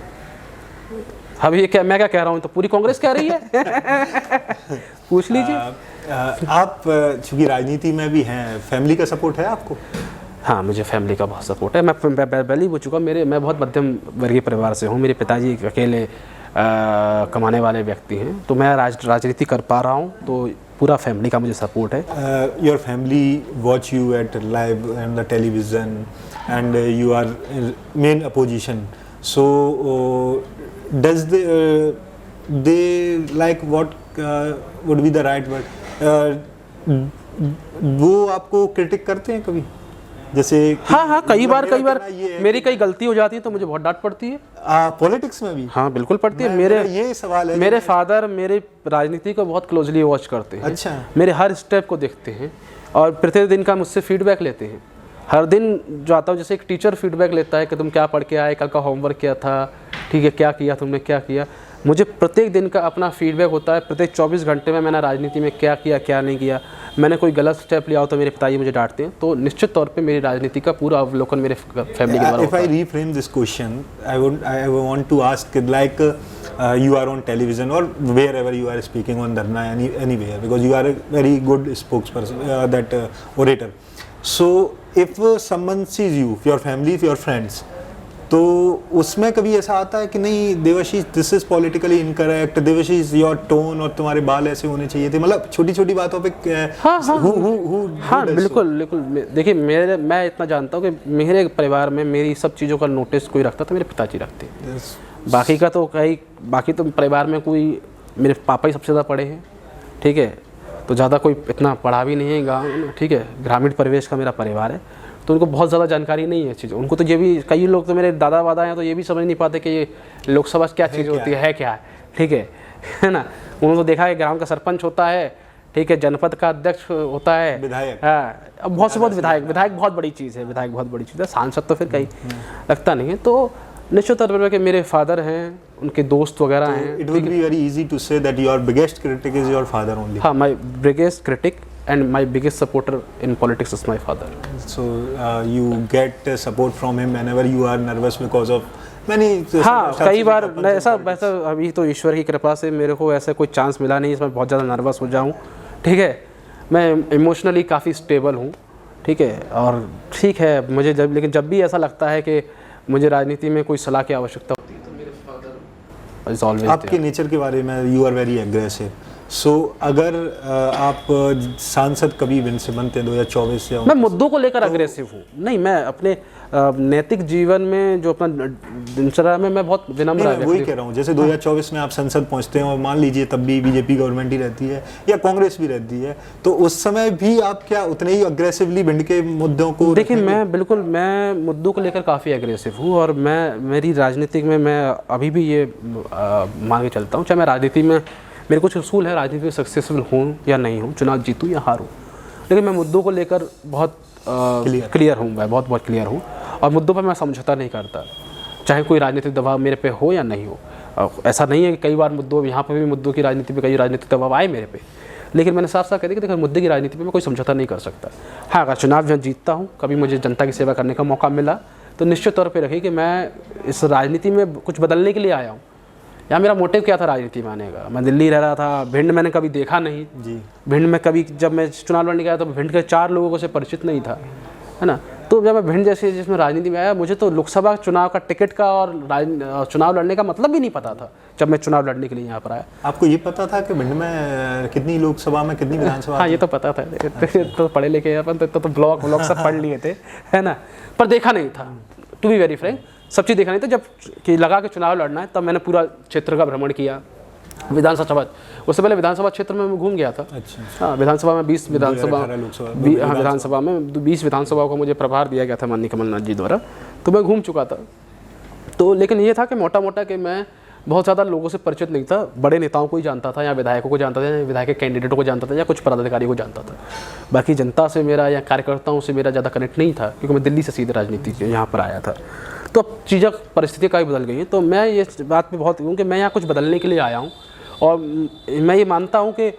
अब ये मैं क्या कह रहा हूँ, तो पूरी कांग्रेस कह रही है। पूछ लीजिए। आप चूँकि राजनीति में भी हैं, फैमिली का सपोर्ट है आपको? हाँ, मुझे फैमिली का बहुत सपोर्ट है। मैं पहले ही बोल चुका, मैं बहुत मध्यम वर्गीय परिवार से हूँ। मेरे पिताजी अकेले कमाने वाले व्यक्ति हैं, तो मैं राजनीति कर पा रहा हूँ, तो पूरा फैमिली का मुझे सपोर्ट है। Your family watch you at live and the television and you are main opposition, so does they like what would be the right word, वो आपको क्रिटिक करते हैं कभी? जैसे हाँ, कई बार ये मेरी कई गलती हो जाती है तो मुझे बहुत डांट पड़ती है। पॉलिटिक्स में भी हाँ बिल्कुल पड़ती है। मेरा ये सवाल है, मेरे फादर मेरे राजनीति को बहुत क्लोजली वॉच करते हैं। अच्छा। मेरे हर स्टेप को देखते हैं और प्रतिदिन का मुझसे फीडबैक लेते हैं। हर दिन जो आता हूँ, जैसे एक टीचर फीडबैक लेता है कि तुम क्या पढ़ के आए, कल का होमवर्क क्या था, ठीक है, क्या किया तुमने, क्या किया। मुझे प्रत्येक दिन का अपना फीडबैक होता है, प्रत्येक 24 घंटे में मैंने राजनीति में क्या किया, क्या नहीं किया। मैंने कोई गलत स्टेप लिया हो तो मेरे पिताजी मुझे डांटते हैं। तो निश्चित तौर पे मेरी राजनीति का पूरा अवलोकन मेरे फैमिली के द्वारा If होता I है। reframe this question, I want to ask like you are on television or wherever you are speaking on Dharna anywhere, because you are a very good spokesperson, orator. So if someone sees you, your family, your friends, तो उसमें कभी ऐसा आता है कि नहीं Debashish this is politically incorrect, Debashish your tone और तुम्हारे बाल ऐसे होने चाहिए थे, मतलब छोटी छोटी बातों पे हाँ बिल्कुल। देखिए मैं इतना जानता हूँ कि मेरे परिवार में मेरी सब चीज़ों का नोटिस कोई रखता तो मेरे पिताजी रखते हैं। बाकी तो परिवार में कोई, मेरे पापा ही सबसे ज़्यादा पढ़े हैं, ठीक है, तो ज़्यादा कोई इतना पढ़ा भी नहीं है गाँव में, ठीक है, ग्रामीण परिवेश का मेरा परिवार है, तो उनको बहुत ज़्यादा जानकारी नहीं है चीज़। उनको तो ये भी, कई लोग तो मेरे दादा वादा हैं तो ये भी समझ नहीं पाते कि ये लोकसभा क्या चीज़ होती है क्या है, ठीक है ना। उन्होंने तो देखा है ग्राम का सरपंच होता है, ठीक है, जनपद का अध्यक्ष होता है, विधायक, हाँ, अब बहुत से बहुत विधायक बहुत बड़ी चीज़ है, विधायक बहुत बड़ी चीज़ है, सांसद तो फिर कहीं लगता नहीं है। तो निश्चित तौर पर कि मेरे फादर हैं, उनके दोस्त वगैरह हैं। It will be very easy to say that your biggest critic is your father only. हाँ, my biggest critic and my biggest supporter in politics is my father. So you get support from him whenever you are nervous because of many. हाँ, कई बार ऐसा अभी तो ईश्वर की कृपा से मेरे को ऐसा कोई चांस मिला नहीं इसमें बहुत ज़्यादा नर्वस हो जाऊँ, ठीक है। मैं इमोशनली काफ़ी स्टेबल हूँ, ठीक है, और ठीक है मुझे लेकिन जब भी ऐसा लगता है कि मुझे राजनीति में कोई सलाह की आवश्यकता होती है तो मेरे फादर इज ऑलवेज। आपके नेचर के बारे में, यू आर वेरी एग्रेसिव। सो अगर आप सांसद कभी से बनते हैं 2024 या मैं मुद्दों को लेकर अग्रेसिव हूँ नहीं, मैं अपने नैतिक जीवन में जो अपना दिनचर्या में मैं बहुत विनम्र हूँ। वही कह रहा हूँ, जैसे 2024 में आप संसद पहुँचते हैं और मान लीजिए तब भी बीजेपी गवर्नमेंट ही रहती है या कांग्रेस भी रहती है, तो उस समय भी आप क्या उतने ही अग्रेसिवली भिंड के मुद्दों को? देखिए मैं मुद्दों को लेकर काफ़ी अग्रेसिव हूँ और मेरी राजनीतिक में मैं अभी भी ये मान के चलता हूँ, चाहे मैं राजनीति में, मेरे कुछ उसूल है राजनीति में सक्सेसफुल हूँ या नहीं हूँ, चुनाव जीतूँ या हारूँ, लेकिन मैं मुद्दों को लेकर बहुत क्लियर हूँ, मैं बहुत क्लियर हूँ और मुद्दों पर मैं समझौता नहीं करता, चाहे कोई राजनीतिक दबाव मेरे पे हो या नहीं हो। ऐसा नहीं है कि कई बार मुद्दों, यहाँ पर भी मुद्दों की राजनीति पे कई राजनीतिक दबाव आए मेरे पे, लेकिन मैंने साफ साफ कह दिया कि देखो मुद्दे की राजनीति पे मैं कोई समझौता नहीं कर सकता। हाँ, अगर चुनाव जब जीतता हूँ, कभी मुझे जनता की सेवा करने का मौका मिला तो निश्चित तौर पर रखिए कि मैं इस राजनीति में कुछ बदलने के लिए आया हूँ। या मेरा मोटिव क्या था राजनीति में आने का? मैं दिल्ली रह रहा था, भिंड मैंने कभी देखा नहीं जी। भिंड में कभी, जब मैं चुनाव लड़ने गया तो भिंड के 4 लोगों से परिचित नहीं था, है ना। तो जब मैं भिंड जैसे जिसमें राजनीति में आया, मुझे तो लोकसभा चुनाव का टिकट का और चुनाव लड़ने का मतलब भी नहीं पता था जब मैं चुनाव लड़ने के लिए यहाँ पर आया। आपको ये पता था कि भिंड में कितनी लोकसभा में कितनी विधानसभा? हाँ, ये तो पता था, तो पढ़े लिखे अपन तो ब्लॉग सब पढ़ लिए थे, है ना, पर देखा नहीं था, टू बी वेरी फ्रैंक, सब चीज़ देखा नहीं था। जब कि लगा के चुनाव लड़ना है तब मैंने पूरा क्षेत्र का भ्रमण किया, विधानसभा, उससे पहले विधानसभा क्षेत्र में मैं घूम गया था। अच्छा। हाँ, विधानसभा में 20 विधानसभा, हाँ विधानसभा में 20 विधानसभाओं को मुझे प्रभार दिया गया था माननीय कमलनाथ जी द्वारा, तो मैं घूम चुका था। तो लेकिन ये था कि मोटा कि मैं बहुत ज़्यादा लोगों से परिचित नहीं था, बड़े नेताओं को ही जानता था, या विधायकों को जानता था, या विधायक के कैंडिडेटों को जानता था, या कुछ पदाधिकारी को जानता था। बाकी जनता से मेरा या कार्यकर्ताओं से मेरा ज़्यादा कनेक्ट नहीं था, क्योंकि मैं दिल्ली से सीधे राजनीति के यहाँ पर आया था। तो अब चीज़ें परिस्थिति काफ़ी बदल गई हैं, तो मैं ये बात पे बहुत हूँ कि मैं यहाँ कुछ बदलने के लिए आया हूँ और मैं ये मानता हूँ कि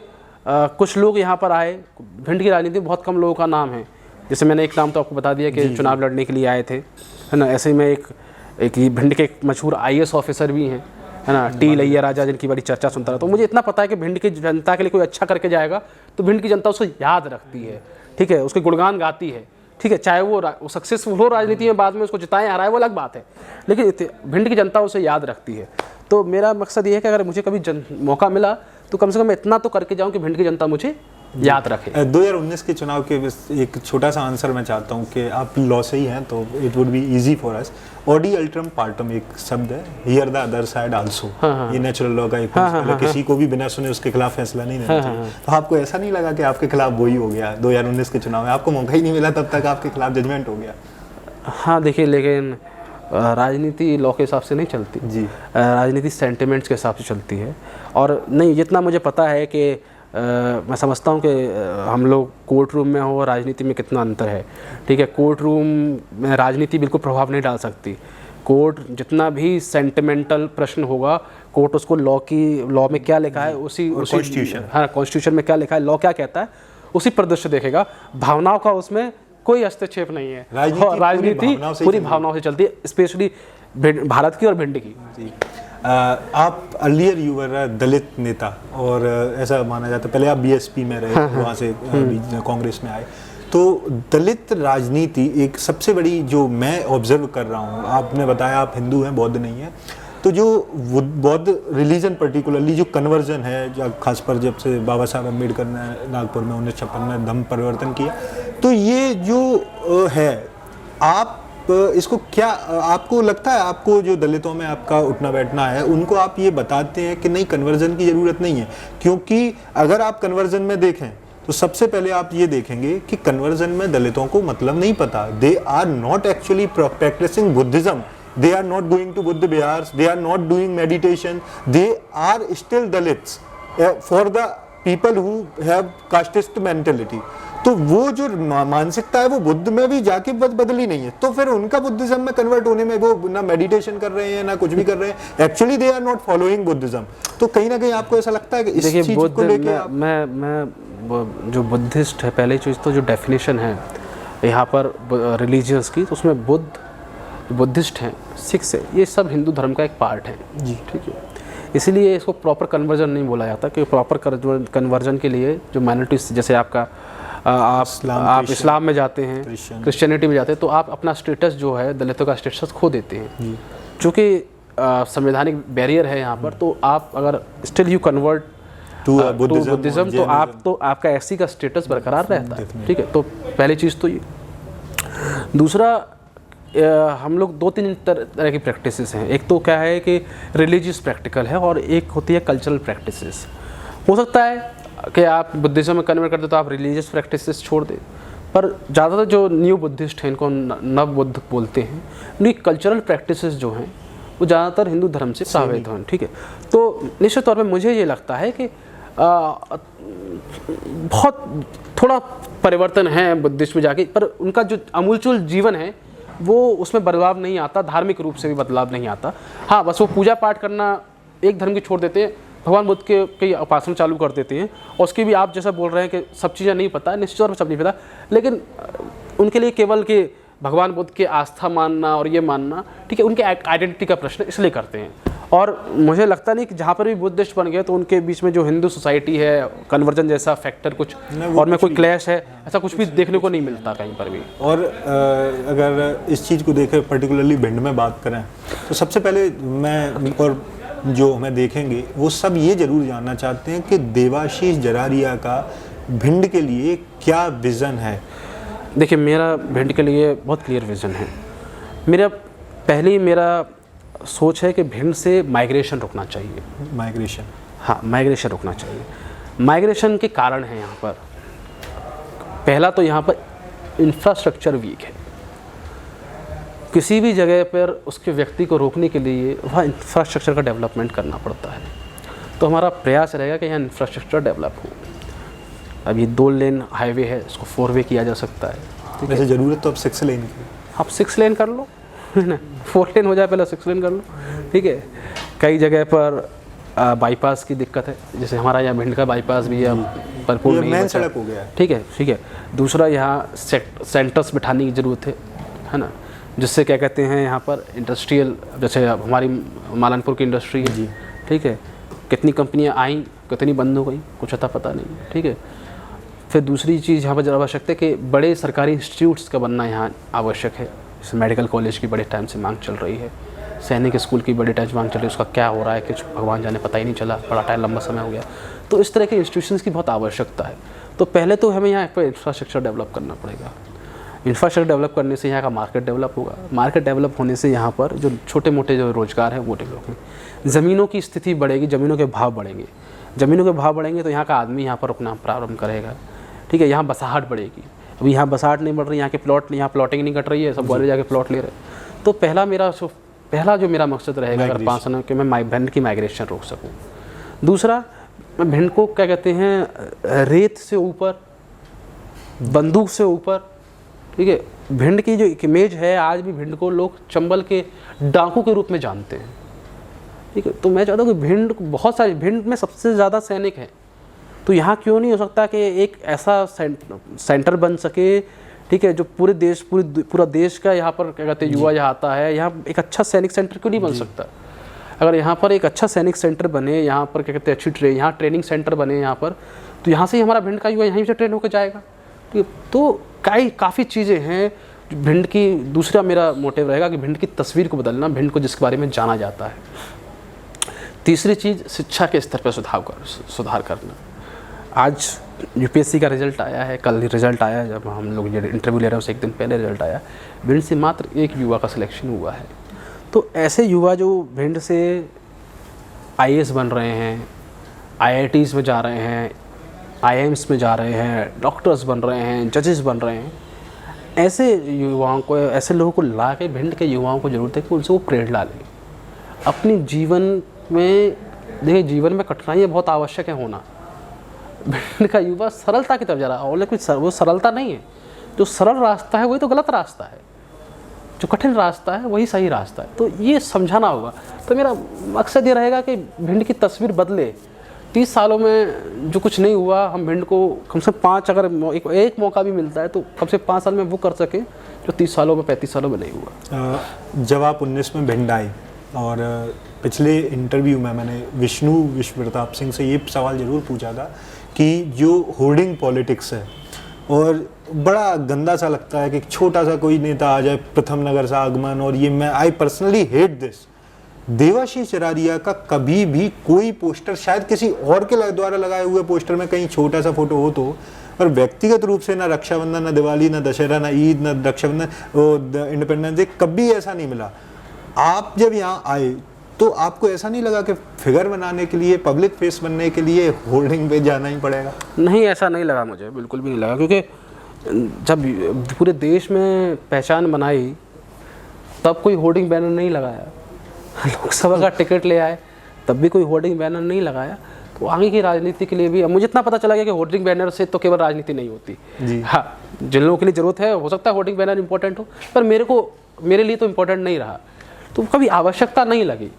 कुछ लोग यहाँ पर आए, भिंड की राजनीति में बहुत कम लोगों का नाम है, जैसे मैंने एक नाम तो आपको बता दिया कि चुनाव लड़ने के लिए आए थे, है ना। ऐसे ही मैं एक भिंड के मशहूर IAS ऑफिसर भी हैं, है ना, टी लैया राजा, जिनकी बड़ी चर्चा सुनता रहा। तो मुझे इतना पता है कि भिंड की जनता के लिए कोई अच्छा करके जाएगा तो भिंड की जनता उसको याद रखती है, ठीक है, उसके गुणगान गाती है, ठीक है, चाहे वो सक्सेसफुल हो राजनीति में, बाद में उसको जिताएं हराए वो अलग बात है, लेकिन भिंड की जनता उसे याद रखती है। तो मेरा मकसद ये है कि अगर मुझे कभी मौका मिला तो कम से कम मैं इतना तो करके जाऊं कि भिंड की जनता मुझे याद रखें। 2019 के चुनाव के एक छोटा सा आंसर मैं चाहता हूँ कि आप लॉ से ही हैं तो it would be easy for us. Audi alteram partem एक शब्द है, hear the other side also. ये नेचुरल लॉ का एक प्रिंसिपल है, किसी को भी बिना सुने उसके खिलाफ फैसला नहीं लेना चाहिए। तो आपको ऐसा नहीं लगा कि आपके खिलाफ वही हो गया 2019 के चुनाव में? आपको मौका ही नहीं मिला, तब तक आपके खिलाफ जजमेंट हो गया। हाँ देखिए, लेकिन राजनीति लॉ के हिसाब से नहीं चलती जी। राजनीति सेंटिमेंट्स के हिसाब से चलती है। और नहीं, जितना मुझे पता है कि मैं समझता हूँ कि हम लोग कोर्ट रूम में हो और राजनीति में कितना अंतर है। ठीक है, कोर्ट रूम में राजनीति बिल्कुल प्रभाव नहीं डाल सकती। कोर्ट जितना भी सेंटिमेंटल प्रश्न होगा, कोर्ट उसको लॉ में क्या लिखा है उसी कॉन्स्टिट्यूशन, हाँ कॉन्स्टिट्यूशन में क्या लिखा है, लॉ क्या कहता है, उसी परिदृश्य देखेगा। भावनाओं का उसमें कोई हस्तक्षेप नहीं है। राजनीति पूरी भावनाओं से चलती है, स्पेशली भारत की और भिंड की। आप अर्लियर यू वर दलित नेता और ऐसा माना जाता है, पहले आप बीएसपी में रहे, वहाँ से कांग्रेस में आए। तो दलित राजनीति एक सबसे बड़ी जो मैं ऑब्जर्व कर रहा हूँ, आपने बताया आप हिंदू हैं, बौद्ध नहीं है, तो जो बौद्ध रिलीजन पर्टिकुलरली जो कन्वर्जन है, खासकर जब से बाबा साहब अम्बेडकर ने नागपुर में 1956 में धम्म परिवर्तन किया, तो ये जो है, आप इसको क्या आपको लगता है, आपको जो दलितों में आपका उठना बैठना है उनको आप ये बताते हैं कि नहीं कन्वर्जन की ज़रूरत नहीं है? क्योंकि अगर आप कन्वर्जन में देखें तो सबसे पहले आप ये देखेंगे कि कन्वर्जन में दलितों को मतलब नहीं पता। They are not actually practising Buddhism, they are not going to Buddha Vihars, they are not doing meditation, they are still Dalits for the people who have casteist mentality। तो वो जो मानसिकता है वो बुद्ध में भी जाके बदली नहीं है, तो फिर उनका बुद्धिज्म में कन्वर्ट होने में वो ना मेडिटेशन कर रहे हैं ना कुछ भी कर रहे हैं, actually they are not following Buddhism. तो कहीं ना कहीं आपको ऐसा लगता है कि इस चीज को लेके मैं जो बुद्धिस्ट है, पहली चीज़ तो जो डेफिनेशन है यहाँ पर रिलीजियंस की, तो उसमें बुद्धिस्ट हैं, सिख्स है, ये सब हिंदू धर्म का एक पार्ट है जी। ठीक है, इसीलिए इसको प्रॉपर कन्वर्जन नहीं बोला जाता, कि प्रॉपर कन्वर्जन के लिए जो माइनॉरिटीज, जैसे आपका आप इस्लाम में जाते हैं, क्रिश्चियनिटी में जाते हैं, तो आप अपना स्टेटस जो है दलितों का स्टेटस खो देते हैं, चूँकि संवैधानिक बैरियर है यहाँ पर। तो आप अगर still you convert to Buddhism तो आपका एससी का स्टेटस बरकरार रहता है। ठीक है, तो पहली चीज़ तो ये। दूसरा, हम लोग 2-3 तरह की प्रैक्टिसेस हैं। एक तो क्या है कि रिलीजियस प्रैक्टिकल है, और एक होती है कल्चरल प्रैक्टिसेस। हो सकता है कि आप बुद्धिज़्म में कन्वर्ट करते तो आप रिलीजियस प्रैक्टिसेस छोड़ दें, पर ज़्यादातर जो न्यू बुद्धिस्ट हैं, इनको नव बुद्ध बोलते हैं, उनकी कल्चरल प्रैक्टिसेस जो हैं वो ज़्यादातर हिंदू धर्म से प्रभावित हैं। ठीक है, तो निश्चित तौर पर मुझे ये लगता है कि बहुत थोड़ा परिवर्तन है बुद्धिस्ट में जाके, पर उनका जो अमूलचूल जीवन है वो उसमें बदलाव नहीं आता, धार्मिक रूप से भी बदलाव नहीं आता। हाँ, बस वो पूजा पाठ करना एक धर्म की छोड़ देते हैं, भगवान बुद्ध के कई उपासना चालू कर देते हैं, और उसकी भी आप जैसा बोल रहे हैं कि सब चीज़ें नहीं पता, निश्चित तौर पर सब नहीं पता, लेकिन उनके लिए केवल कि भगवान बुद्ध के आस्था मानना और ये मानना, ठीक है, उनके आइडेंटिटी का प्रश्न इसलिए करते हैं। और मुझे लगता नहीं कि जहाँ पर भी बुद्धिस्ट बन गए तो उनके बीच में जो हिंदू सोसाइटी है, कन्वर्जन जैसा फैक्टर कुछ और में कोई क्लैश है, ऐसा कुछ भी देखने को नहीं मिलता कहीं पर भी। और अगर इस चीज़ को देखें, पर्टिकुलरली भिंड में बात करें, तो सबसे पहले मैं और जो हमें देखेंगे वो सब ये ज़रूर जानना चाहते हैं कि देवाशीष जरारिया का भिंड के लिए क्या विज़न है। देखिए, मेरा भिंड के लिए बहुत क्लियर विज़न है। मेरा सोच है कि भिंड से माइग्रेशन रुकना चाहिए। माइग्रेशन, हाँ, माइग्रेशन रुकना चाहिए। माइग्रेशन के कारण हैं यहाँ पर। पहला तो यहाँ पर इंफ्रास्ट्रक्चर वीक है। किसी भी जगह पर उसके व्यक्ति को रोकने के लिए वहाँ इंफ्रास्ट्रक्चर का डेवलपमेंट करना पड़ता है। तो हमारा प्रयास रहेगा कि यहाँ इंफ्रास्ट्रक्चर डेवलप हो। अब ये 2 लेन हाईवे है, इसको 4 वे किया जा सकता है। वैसे ज़रूरत तो अब 6 लेन की, आप 6 लेन कर लो, है ना, 4 लेन हो जाए, पहले 6 लेन कर लो। ठीक है, कई जगह पर बाईपास की दिक्कत है, जैसे हमारा यहाँ भिंड का बाईपास भी है, भरपूर नहीं मेन सड़क हो गया। ठीक है। दूसरा, यहाँ सेंटर्स बिठाने की ज़रूरत है ना, जिससे क्या कहते हैं यहाँ पर इंडस्ट्रियल, जैसे हमारी मालनपुर की इंडस्ट्री है, ठीक है, कितनी कंपनियाँ आई, कितनी बंद हो गई, कुछ अता पता नहीं। ठीक है, फिर दूसरी चीज़ यहाँ पर आवश्यकता है कि बड़े सरकारी इंस्टीट्यूट्स का बनना यहाँ आवश्यक है। जैसे मेडिकल कॉलेज की बड़े टाइम से मांग चल रही है, सैनिक स्कूल की बड़े टाइम से मांग चल रही है, उसका क्या हो रहा है कि भगवान जाने पता ही नहीं चला, बड़ा टाइम लंबा समय हो गया। तो इस तरह के इंस्टीट्यूशंस की बहुत आवश्यकता है। तो पहले तो हमें यहाँ पर इंफ्रास्ट्रक्चर डेवलप करना पड़ेगा। इंफ्रास्ट्रक्चर डेवलप करने से यहाँ का मार्केट डेवलप होगा। मार्केट डेवलप होने से यहाँ पर जो छोटे मोटे जो रोज़गार हैं वो डेवलप होंगे। ज़मीनों की स्थिति बढ़ेगी, ज़मीनों के भाव बढ़ेंगे। ज़मीनों के भाव बढ़ेंगे तो यहाँ का आदमी यहाँ पर रुकना प्रारंभ करेगा, ठीक है। यहाँ बसाहट बढ़ेगी। अभी यहाँ बसाहट नहीं बढ़ रही, यहाँ के प्लॉट, यहाँ प्लॉटिंग नहीं कट रही है, सब वाले जाके प्लॉट ले रहे हैं। तो पहला जो मेरा मकसद रहेगा अगर 5 साल कि मैं भिंड की माइग्रेशन रोक सकूँ। दूसरा, मैं भिंड को क्या कहते हैं, रेत से ऊपर, बंदूक से ऊपर, ठीक है। भिंड की जो इमेज है आज भी भिंड को लोग चंबल के डाकू के रूप में जानते हैं, ठीक है। तो मैं चाहता हूँ कि भिंड बहुत सारे, भिंड में सबसे ज़्यादा सैनिक हैं, तो यहाँ क्यों नहीं हो सकता कि एक ऐसा सेंटर बन सके, ठीक है, जो पूरा देश का यहाँ पर क्या कहते हैं युवा यहाँ आता है, यहाँ एक अच्छा सैनिक सेंटर क्यों नहीं बन सकता। अगर यहाँ पर एक अच्छा सैनिक सेंटर बने, यहाँ पर क्या कहते हैं अच्छी यहाँ ट्रेनिंग सेंटर बने यहाँ पर, तो यहाँ से ही हमारा भिंड का युवा यहीं से ट्रेन होकर जाएगा, ठीक है। तो काफ़ी चीज़ें हैं भिंड की। दूसरा मेरा मोटिव रहेगा कि भिंड की तस्वीर को बदलना, भिंड को जिसके बारे में जाना जाता है। तीसरी चीज़, शिक्षा के स्तर पर सुधार करना। आज यूपीएससी का रिजल्ट आया है, कल रिजल्ट आया है, जब हम लोग ये इंटरव्यू ले रहे हैं उससे एक दिन पहले रिजल्ट आया। भिंड से मात्र एक युवा का सिलेक्शन हुआ है। तो ऐसे युवा जो भिंड से आईएएस बन रहे हैं, आईआईटीज़ में जा रहे हैं, आईआईएम्स में जा रहे हैं, डॉक्टर्स बन रहे हैं, जजेस बन रहे हैं, ऐसे युवाओं को, ऐसे लोगों को ला के भिंड के युवाओं को ज़रूरत है कि उनसे वो प्रेरणा लें अपनी जीवन में। देखिए, जीवन में कठिनाइयाँ बहुत आवश्यक है होना। भिंड का युवा सरलता की तरफ जा रहा है, और लेकिन वो सरलता नहीं है। जो सरल रास्ता है वही तो गलत रास्ता है, जो कठिन रास्ता है वही सही रास्ता है। तो ये समझाना होगा। तो मेरा मकसद ये रहेगा कि भिंड की तस्वीर बदले। 30 सालों में जो कुछ नहीं हुआ, हम भिंड को कम से 5, अगर एक मौका भी मिलता है तो कम से 5 साल में वो कर सकें जो 30 सालों में 35 सालों में नहीं हुआ। जब आप 19 में भिंड आए, और पिछले इंटरव्यू में मैंने विष्णु प्रताप सिंह से ये सवाल ज़रूर पूछा था कि जो होर्डिंग पॉलिटिक्स है, और बड़ा गंदा सा लगता है कि छोटा सा कोई नेता आ जाए, प्रथम नगर से आगमन, और ये मैं I personally hate this. Devashish Chararia का कभी भी कोई पोस्टर, शायद किसी और के द्वारा लगाए हुए पोस्टर में कहीं छोटा सा फोटो हो तो, पर व्यक्तिगत रूप से ना रक्षाबंधन, ना दिवाली, ना दशहरा, ना ईद, ना रक्षाबंधन, इंडिपेंडेंस डे, कभी ऐसा नहीं मिला। आप जब यहाँ आए तो आपको ऐसा नहीं लगा कि फिगर बनाने के लिए, पब्लिक फेस बनने के लिए होर्डिंग पे जाना ही पड़ेगा? नहीं, ऐसा नहीं लगा मुझे, बिल्कुल भी नहीं लगा। क्योंकि जब पूरे देश में पहचान बनाई तब कोई होर्डिंग बैनर नहीं लगाया। लोकसभा का टिकट ले आए तब भी कोई होर्डिंग बैनर नहीं लगाया। तो आगे की राजनीति के लिए भी अब मुझे इतना पता चला गया कि होर्डिंग बैनर से तो केवल राजनीति नहीं होती। हाँ, जिन लोगों के लिए ज़रूरत है, हो सकता है होर्डिंग बैनर इंपॉर्टेंट हो, पर मेरे लिए तो इम्पोर्टेंट नहीं रहा। तो कभी आवश्यकता नहीं लगी।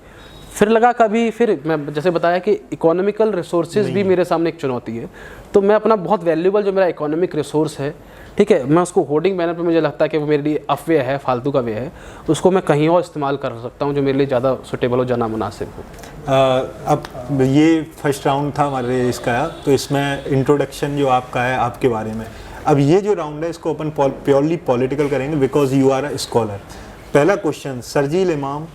फिर लगा कभी, फिर मैं जैसे बताया कि इकोनॉमिकल रिसोर्सेज भी मेरे सामने एक चुनौती है। तो मैं अपना बहुत वैल्यूबल जो मेरा इकोनॉमिक रिसोर्स है, ठीक है, मैं उसको होर्डिंग बैनर पे मुझे लगता है कि वो मेरे लिए अपव्यय है, फालतू का व्यय है, उसको मैं कहीं और इस्तेमाल कर सकता हूँ जो मेरे लिए ज़्यादा सूटेबल हो, ज़्यादा मुनासिब हो। अब ये फर्स्ट राउंड था हमारे इसका, तो इसमें इंट्रोडक्शन जो आपका है आपके बारे में। अब ये जो राउंड है इसको अपन प्योरली पॉलिटिकल करेंगे, because you are a scholar. पहला क्वेश्चन, शर्जील इमाम,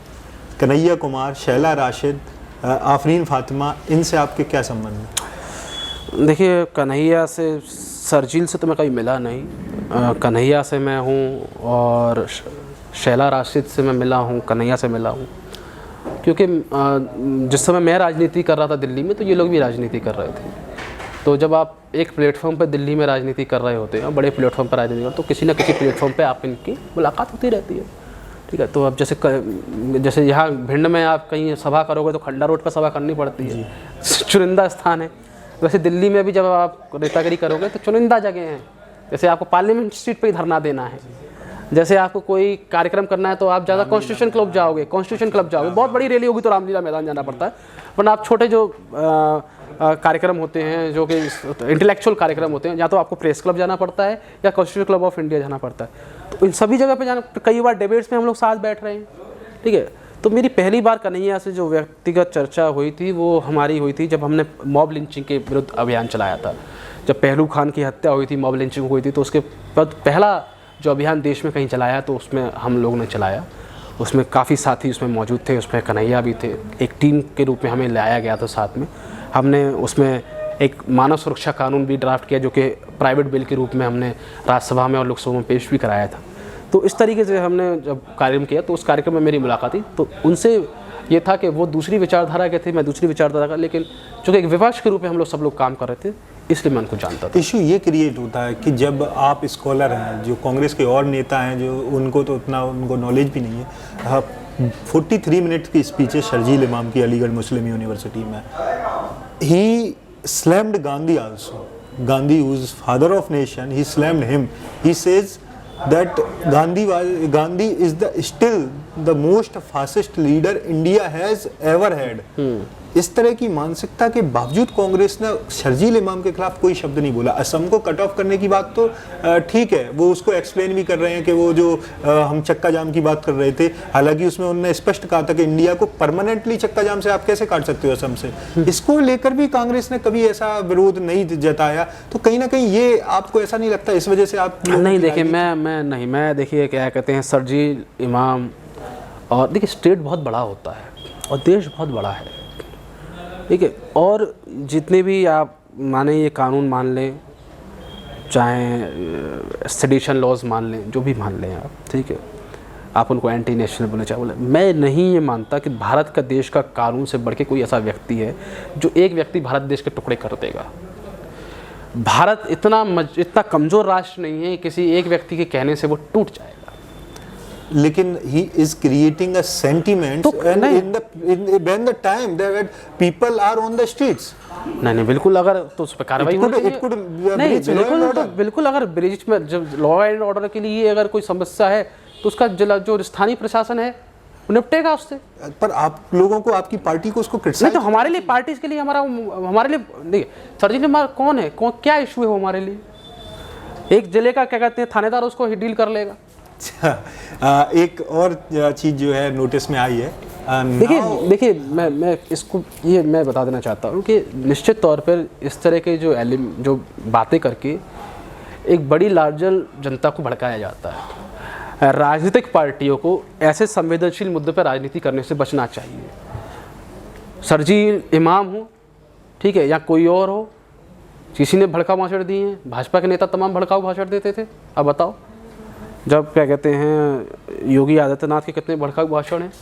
कन्हैया कुमार, शैला राशिद, आफरीन फातिमा, इनसे आपके क्या संबंध है? देखिए, कन्हैया से, शर्जील से तो मैं कभी मिला नहीं। कन्हैया से मैं हूँ, और शैला राशिद से मैं मिला हूँ, कन्हैया से मिला हूँ। क्योंकि जिस समय मैं राजनीति कर रहा था दिल्ली में, तो ये लोग भी राजनीति कर रहे थे। तो जब आप एक प्लेटफॉर्म पर दिल्ली में राजनीति कर रहे होते हैं, बड़े प्लेटफॉर्म पर राजनीति करते, तो किसी न किसी प्लेटफॉर्म पर आप इनकी मुलाकात होती रहती है, ठीक है। तो अब जैसे यहाँ भिंड में आप कहीं सभा करोगे तो खंडा रोड पर सभा करनी पड़ती है, चुनिंदा स्थान है। वैसे दिल्ली में भी जब आप नेतागिरी करोगे तो चुनिंदा जगह हैं। जैसे आपको पार्लियामेंट स्ट्रीट पे ही धरना देना है, जैसे आपको कोई कार्यक्रम करना है तो आप ज़्यादा कॉन्स्टिट्यूशन क्लब जाओगे, बहुत बड़ी रैली होगी तो रामलीला मैदान जाना पड़ता है। वरना आप छोटे जो कार्यक्रम होते हैं, जो कि इंटेलेक्चुअल कार्यक्रम होते हैं, या तो आपको प्रेस क्लब जाना पड़ता है या कॉन्स्टिट्यूशन क्लब ऑफ इंडिया जाना पड़ता है। तो इन सभी जगह पे जाना, कई बार डिबेट्स में हम लोग साथ बैठ रहे हैं, ठीक है। तो मेरी पहली बार कन्हैया से जो व्यक्तिगत चर्चा हुई थी वो हमारी हुई थी जब हमने मॉब लिंचिंग के विरुद्ध अभियान चलाया था। जब पहलू खान की हत्या हुई थी, मॉब लिंचिंग हुई थी, तो उसके बाद पहला जो अभियान देश में कहीं चलाया तो उसमें हम लोगों ने चलाया। उसमें काफ़ी साथी उसमें मौजूद थे, उसमें कन्हैया भी थे। एक टीम के रूप में हमें लाया गया था साथ में। हमने उसमें एक मानव सुरक्षा कानून भी ड्राफ्ट किया, जो कि प्राइवेट बिल के रूप में हमने राज्यसभा में और लोकसभा में पेश भी कराया था। तो इस तरीके से हमने जब कार्यक्रम किया, तो उस कार्यक्रम में मेरी मुलाकात हुई, तो उनसे ये था कि वो दूसरी विचारधारा के थे, मैं दूसरी विचारधारा का, लेकिन चूँकि एक विपक्ष के रूप में हम लोग सब लोग काम कर रहे थे, इसलिए मैं उनको जानता था। इशू ये क्रिएट होता है कि जब आप स्कॉलर हैं, जो कांग्रेस के और नेता हैं जो उनको तो उतना उनको नॉलेज भी नहीं है, 43 मिनट की स्पीच है शर्जील इमाम की अलीगढ़ मुस्लिम यूनिवर्सिटी में। He slammed Gandhi also, Gandhi, who is father of nation, he slammed him. He says that Gandhi is still the most fascist leader India has ever had. इस तरह की मानसिकता के बावजूद कांग्रेस ने शर्जील इमाम के खिलाफ कोई शब्द नहीं बोला। असम को कट ऑफ करने की बात तो ठीक है, वो उसको एक्सप्लेन भी कर रहे हैं कि वो जो हम चक्का जाम की बात कर रहे थे, हालांकि उसमें उन्होंने स्पष्ट कहा था कि इंडिया को परमानेंटली चक्का जाम से आप कैसे काट सकते हो असम से। इसको लेकर भी कांग्रेस ने कभी ऐसा विरोध नहीं जताया, तो कहीं ना कहीं ये आपको ऐसा नहीं लगता इस वजह से आप नहीं? देखिए मैं देखिए क्या कहते हैं, शर्जील इमाम, और देखिए स्टेट बहुत बड़ा होता है और देश बहुत बड़ा है, ठीक है, और जितने भी आप माने ये कानून मान लें, चाहे सेडिशन लॉज मान लें, जो भी मान लें आप, ठीक है, आप उनको एंटी नेशनल बोले चाहे बोले, मैं नहीं ये मानता कि भारत का देश का कानून से बढ़ के कोई ऐसा व्यक्ति है जो एक व्यक्ति भारत देश के टुकड़े कर देगा। भारत इतना कमज़ोर राष्ट्र नहीं है, किसी एक व्यक्ति के कहने से वो टूट जाएगा। लेकिन he is creating a sentiment and when the time that people are on the streets. नहीं बिल्कुल, अगर तो उस पर कार्रवाई होनी चाहिए। नहीं बिल्कुल, अगर ब्रिज में जब लॉ एंड ऑर्डर के लिए अगर कोई समस्या है तो उसका जो स्थानीय प्रशासन है वो निपटेगा उससे। पर आप लोगों को, आपकी पार्टी को उसको क्रिटिसाइज नहीं, तो हमारे लिए पार्टी के लिए हमारे लिए देखिए सरजील इमाम कौन है, क्या इशू है वो हमारे लिए? एक जिले का क्या कहते हैं थानेदार उसको ही डील कर लेगा। एक और चीज जो है नोटिस में आई है, देखिए मैं इसको ये मैं बता देना चाहता हूँ कि निश्चित तौर पर इस तरह के जो बातें करके एक बड़ी लार्जर जनता को भड़काया जाता है। राजनीतिक पार्टियों को ऐसे संवेदनशील मुद्दों पर राजनीति करने से बचना चाहिए। शर्जील इमाम हो, ठीक है, या कोई और हो, किसी ने भड़काऊ भाषण दिए हैं? भाजपा के नेता तमाम भड़काऊ भाषण देते थे। अब बताओ, जब क्या कहते हैं योगी आदित्यनाथ के कितने भड़काऊ भाषण हैं,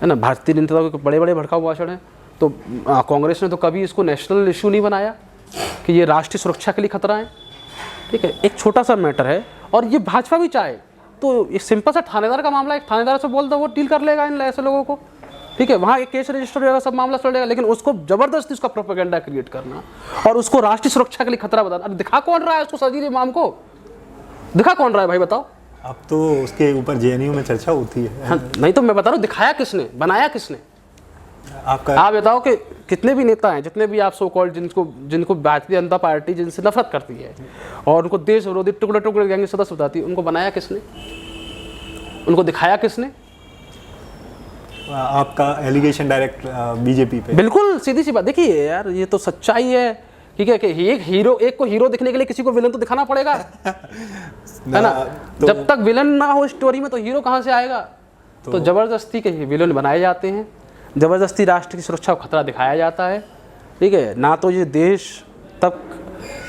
है ना, भारतीय नेताओं के बड़े बड़े भड़काऊ भाषण हैं। तो कांग्रेस ने तो कभी इसको नेशनल इशू नहीं बनाया कि ये राष्ट्रीय सुरक्षा के लिए खतरा है, ठीक है, एक छोटा सा मैटर है। और ये भाजपा भी चाहे तो एक सिंपल सा थानेदार का मामला, एक थानेदार से बोल दो, वो डील कर लेगा इन ऐसे लोगों को, ठीक है, वहाँ एक केस रजिस्टर होगा, सब मामला चल जाएगा। लेकिन उसको जबरदस्ती उसका प्रोपेगेंडा क्रिएट करना और उसको राष्ट्रीय सुरक्षा के लिए खतरा बताना, अब दिखा कौन रहा है उसको? शर्जील इमाम को दिखा कौन रहा है भाई, बताओ? अब तो उसके ऊपर जेएनयू में चर्चा होती है। हाँ, नहीं तो मैं बता रहा हूँ, दिखाया किसने, बनाया किसने? आप बताओ कि कितने भी नेता हैं, जितने भी आप सो कॉल्ड जिनको भारतीय जनता पार्टी जिनसे नफरत करती है और उनको देश विरोधी टुकड़े टुकड़े गैंग सदस्य बताती है, उनको बनाया किसने, उनको दिखाया किसने? आपका एलिगेशन डायरेक्ट बीजेपी पे। बिल्कुल सीधी सी बात। देखिए यार, ये तो सच्चाई है, ठीक है, कि एक को हीरो दिखने के लिए किसी को विलन तो दिखाना पड़ेगा, है ना? जब तक विलन ना हो स्टोरी में तो हीरो कहाँ से आएगा? तो जबरदस्ती के विलन बनाए जाते हैं, जबरदस्ती राष्ट्र की सुरक्षा को खतरा दिखाया जाता है, ठीक है ना? तो ये देश तब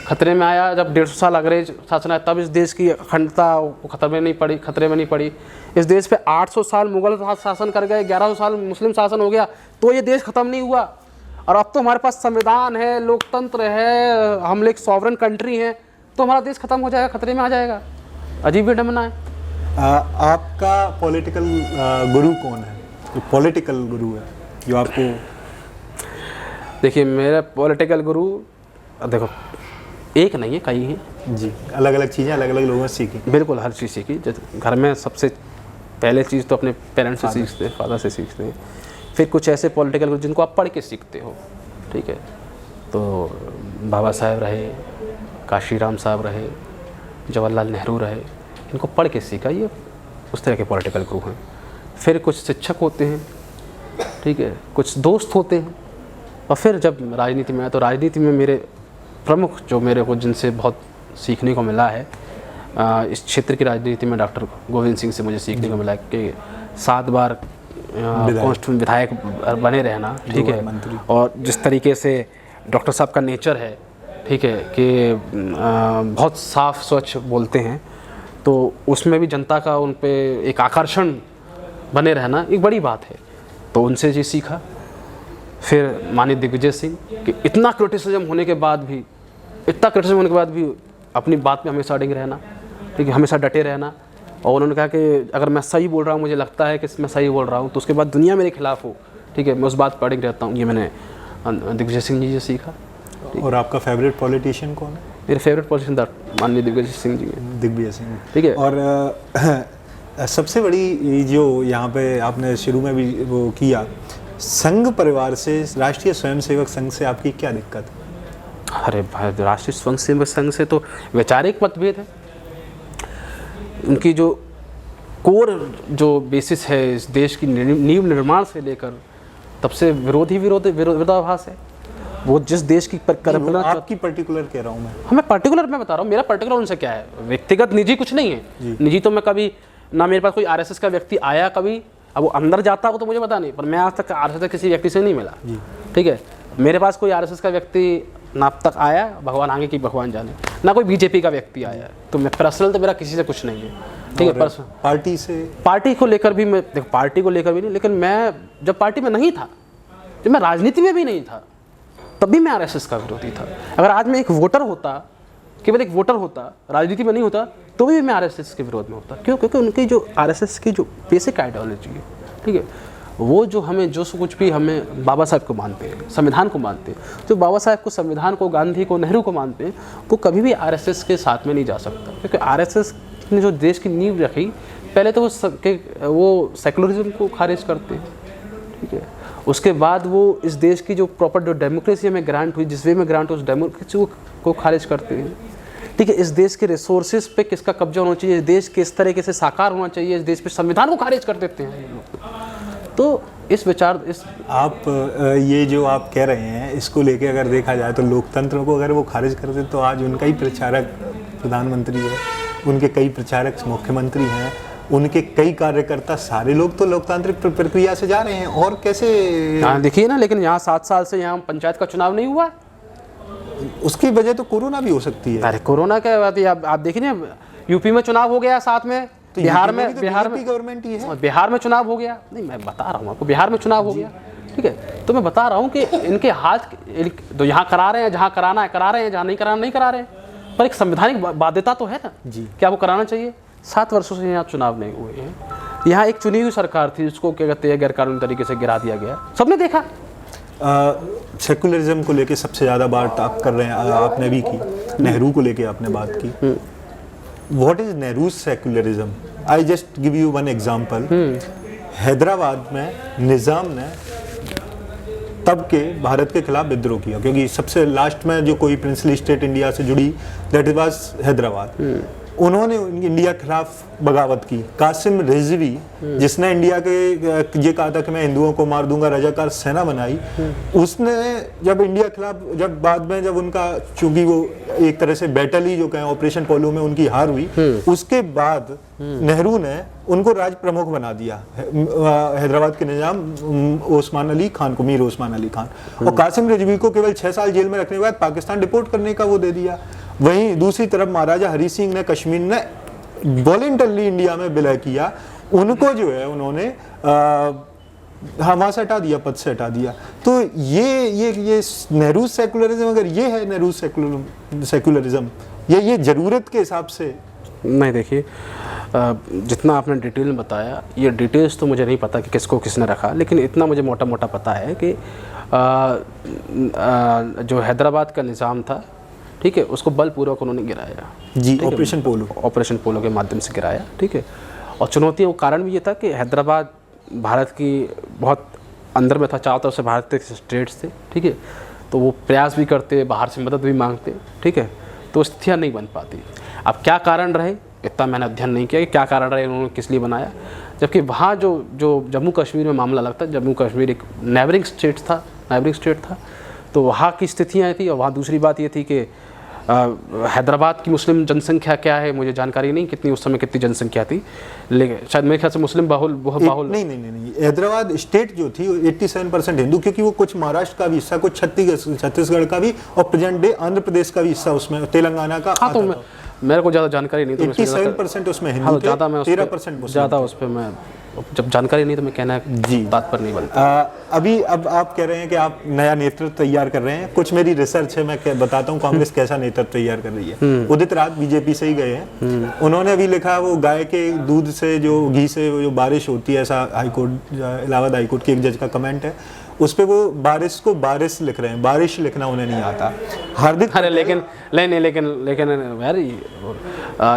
खतरे में आया जब 150 साल अंग्रेज शासन आया, तब इस देश की अखंडता खतरे में नहीं पड़ी। इस देश पे 800 साल मुगल शासन कर गए, 1100 साल मुस्लिम शासन हो गया, तो ये देश खत्म नहीं हुआ। और अब तो हमारे पास संविधान है, लोकतंत्र है, हम एक सॉवरन कंट्री हैं, तो हमारा देश खत्म हो जाएगा, खतरे में आ जाएगा। अजीब ही ढमना है। आपका पॉलिटिकल गुरु कौन है, जो पॉलिटिकल गुरु है जो आपको? देखिए मेरा पॉलिटिकल गुरु, देखो एक नहीं है, कई हैं जी, अलग अलग चीज़ें अलग अलग लोगों से सीखी। बिल्कुल, हर चीज़ सीखी। घर में सबसे पहले चीज़ तो अपने पेरेंट्स से सीखते हैं, फादर से सीखते हैं। फिर कुछ ऐसे पॉलिटिकल गुरु जिनको आप पढ़ के सीखते हो, ठीक है, तो बाबा साहेब रहे, काशीराम साहब रहे, जवाहरलाल नेहरू रहे, इनको पढ़ के सीखा, ये उस तरह के पॉलिटिकल गुरु हैं। फिर कुछ शिक्षक होते हैं, ठीक है, कुछ दोस्त होते हैं, और फिर जब राजनीति में आया तो राजनीति में मेरे प्रमुख जो मेरे को जिनसे बहुत सीखने को मिला है, इस क्षेत्र की राजनीति में डॉक्टर गोविंद सिंह से मुझे सीखने को मिला कि 7 बार कॉन्स्टिट्यूशन विधायक बने रहना, ठीक है, और जिस तरीके से डॉक्टर साहब का नेचर है, ठीक है, कि बहुत साफ स्वच्छ बोलते हैं, तो उसमें भी जनता का उन पे एक आकर्षण बने रहना एक बड़ी बात है। तो उनसे जी सीखा। फिर माननीय दिग्विजय सिंह कि इतना क्रिटिसिज्म होने के बाद भी, अपनी बात में हमेशा अडिग रहना, ठीक है, हमेशा डटे रहना। और उन्होंने कहा कि अगर मैं सही बोल रहा हूँ, मुझे लगता है कि मैं सही बोल रहा हूँ, तो उसके बाद दुनिया मेरे खिलाफ हो, ठीक है, मैं उस बात पर अडिग रहता हूँ। ये मैंने दिग्विजय सिंह जी से सीखा। और आपका फेवरेट पॉलिटिशियन कौन है? मेरे फेवरेट पॉलिटिशियन माननीय दिग्विजय सिंह जी हैं। दिग्विजय सिंह, ठीक है। और सबसे बड़ी जो यहाँ पे आपने शुरू में भी वो किया, संघ परिवार से, राष्ट्रीय स्वयंसेवक संघ से आपकी क्या दिक्कत है? अरे भाई, राष्ट्रीय स्वयंसेवक संघ से तो वैचारिक मतभेद है। उनकी जो कोर जो बेसिस है इस देश की नींव निर्माण से लेकर, तब से विरोधाभास है। वो जिस देश की कल्पना, आपकी पर्टिकुलर कह रहा हूँ मैं। हमें पर्टिकुलर मैं बता रहा हूँ, मेरा पर्टिकुलर उनसे क्या है, व्यक्तिगत निजी कुछ नहीं है। निजी तो मैं कभी ना, मेरे पास कोई आरएसएस का व्यक्ति आया कभी, अब वो अंदर जाता हो तो मुझे पता नहीं, पर मैं आज तक आरएसएस के किसी व्यक्ति से नहीं मिला, ठीक है। मेरे पास कोई आरएसएस का व्यक्ति ना अब तक आया, भगवान आगे की भगवान जाने, ना कोई बीजेपी का व्यक्ति आया। तो मैं पर्सनल तो मेरा किसी से कुछ नहीं है, ठीक है। पार्टी से, पार्टी को लेकर भी मैं, देखो पार्टी को लेकर भी नहीं, लेकिन मैं जब पार्टी में नहीं था, जब मैं राजनीति में भी नहीं था, तब भी मैं आरएसएस का विरोधी था। अगर आज मैं एक वोटर होता, केवल एक वोटर होता, राजनीति में नहीं होता, तो भी मैं आरएसएस के विरोध में होता। क्यों? क्योंकि उनकी जो आरएसएस की जो बेसिक आइडियोलॉजी है, ठीक है, वो जो हमें जो कुछ भी हमें बाबा साहब को मानते हैं, संविधान को मानते हैं, जो बाबा साहब को, संविधान को, गांधी को, नेहरू को मानते हैं, वो कभी भी आरएसएस के साथ में नहीं जा सकता। क्योंकि आरएसएस ने जो देश की नींव रखी, पहले तो वो सेकुलरिज्म को खारिज करते हैं, ठीक है। उसके बाद वो इस देश की जो प्रॉपर जो डेमोक्रेसी हमें ग्रांट हुई, जिस वे में ग्रांट हुई, उस डेमोक्रेसी को खारिज करते हैं, ठीक है। इस देश के रिसोर्सेज पे किसका कब्जा होना चाहिए, इस देश किस तरीके से साकार होना चाहिए, इस देश पे संविधान को खारिज कर देते हैं ये लोग। तो इस विचार, इस आप ये जो आप कह रहे हैं, इसको लेके अगर देखा जाए तो लोकतंत्र को अगर वो खारिज कर दे, तो आज उनका ही प्रचारक प्रधानमंत्री है, उनके कई प्रचारक मुख्यमंत्री हैं, उनके कई कार्यकर्ता, सारे लोग तो लोकतांत्रिक प्रक्रिया से जा रहे हैं, और कैसे? हाँ देखिए ना, लेकिन यहाँ 7 साल से यहाँ पंचायत का चुनाव नहीं हुआ है। उसकी वजह तो कोरोना भी हो सकती है। अरे कोरोना क्या बात है, आप देखिए ना, यूपी में चुनाव हो गया साथ में, तो बिहार में गवर्नमेंट ही है, बिहार में चुनाव हो गया। नहीं, मैं बता रहा हूँ आपको, बिहार में चुनाव हो गया, ठीक है। तो मैं बता रहा हूँ कि इनके हाथ तो यहाँ करा रहे हैं, जहाँ कराना है करा रहे हैं, जहाँ नहीं कराना नहीं करा रहे हैं, पर एक संवैधानिक बाध्यता तो है ना जी, क्या वो कराना चाहिए। 7 वर्षों से यहाँ चुनाव नहीं हुए हैं। यहाँ एक चुनी हुई सरकार थी, उसको क्या कहते हैं, गैरकानूनी तरीके से गिरा दिया गया, सबने देखा। सेकुलरिज्म को लेके सबसे ज़्यादा बात आप कर रहे हैं, आपने भी की, नेहरू को लेके आपने बात की। What is Nehru's secularism? I just give you one example. Hyderabad में निज़ाम ने तब के भारत के खिलाफ विद्रोह किया, क्योंकि सबसे लास्ट में जो कोई प्रिंसली स्टेट इंडिया से जुड़ी, दैट वाज हैदराबाद। उन्होंने इंडिया के खिलाफ बगावत की। कासिम रिजवी, जिसने इंडिया के ये कहा था कि मैं हिंदुओं को मार दूंगा, रजाकार सेना बनाई, उसने जब इंडिया के खिलाफ, जब बाद में जब उनका, चूंकि वो एक तरह से बैटल ही जो कहें, ऑपरेशन पोलो में उनकी हार हुई, उसके बाद नेहरू ने उनको राज प्रमुख बना दिया, हैदराबाद के निजाम ओस्मान अली खान को, मीर ओस्मान अली खान, और कासिम रिजवी को केवल 6 साल जेल में रखने के बाद पाकिस्तान डिपोर्ट करने का वो दे दिया। वहीं दूसरी तरफ महाराजा हरि सिंह ने कश्मीर ने वॉलेंटरली इंडिया में विलय किया, उनको जो है उन्होंने वहाँ से हटा दिया, पद से हटा दिया। तो ये नेहरू सेकुलरिज्म, अगर ये है नेहरू सेकुलरिज्म, ये ज़रूरत के हिसाब से नहीं। देखिए, जितना आपने डिटेल में बताया, ये डिटेल्स तो मुझे नहीं पता कि किसको किसने रखा, लेकिन इतना मुझे मोटा मोटा पता है कि जो हैदराबाद का निज़ाम था, ठीक है, उसको बलपूर्वक उन्होंने गिराया जी, ऑपरेशन पोलो के माध्यम से गिराया, ठीक है। और चुनौतियों का कारण भी ये था कि हैदराबाद भारत की बहुत अंदर में था, चारों तरफ से भारत के स्टेट्स थे, ठीक है। तो वो प्रयास भी करते, बाहर से मदद भी मांगते, ठीक है। तो स्थितियाँ नहीं बन पाती। अब क्या कारण रहे, इतना मैंने अध्ययन नहीं किया कि क्या कारण रहे, उन्होंने किस लिए बनाया। जबकि वहाँ जो जम्मू कश्मीर में मामला लगता है, जम्मू कश्मीर एक नेबरिंग स्टेट था, तो वहाँ की स्थितियाँ थी। और वहाँ दूसरी बात ये थी कि हैदराबाद की मुस्लिम जनसंख्या क्या है मुझे जानकारी नहीं, कितनी उस समय कितनी जनसंख्या थी, लेकिन शायद मेरे ख्याल से मुस्लिम बाहुल नहीं, हैदराबाद स्टेट जो थी 87% हिंदू, क्योंकि वो कुछ महाराष्ट्र का भी हिस्सा, कुछ छत्तीसगढ़ का भी, और प्रेजेंट डे आंध्र प्रदेश का भी हिस्सा उसमें, तेलंगाना का। हाँ, तो मेरे को ज़्यादा जानकारी नहीं, तो 87% उसमें हिंदू थे, 13% ज़्यादा उस पर मैं जब जानकारी नहीं तो मैं कहना जी तात्पर्य नहीं बनता। अभी अब आप कह रहे हैं कि आप नया नेतृत्व तैयार कर रहे हैं, कुछ मेरी रिसर्च है, मैं बताता हूँ कांग्रेस कैसा नेतृत्व तैयार कर रही है। उदित राज बीजेपी से ही गए हैं, उन्होंने अभी लिखा वो गाय के दूध से जो घी से जो बारिश होती है, ऐसा हाईकोर्ट, इलाहाबाद हाईकोर्ट के एक जज का कमेंट है, उस पे वो बारिश को बारिश लिख रहे हैं, बारिश लिखना उन्हें नहीं आता। हार्दिक अरे लेकिन यार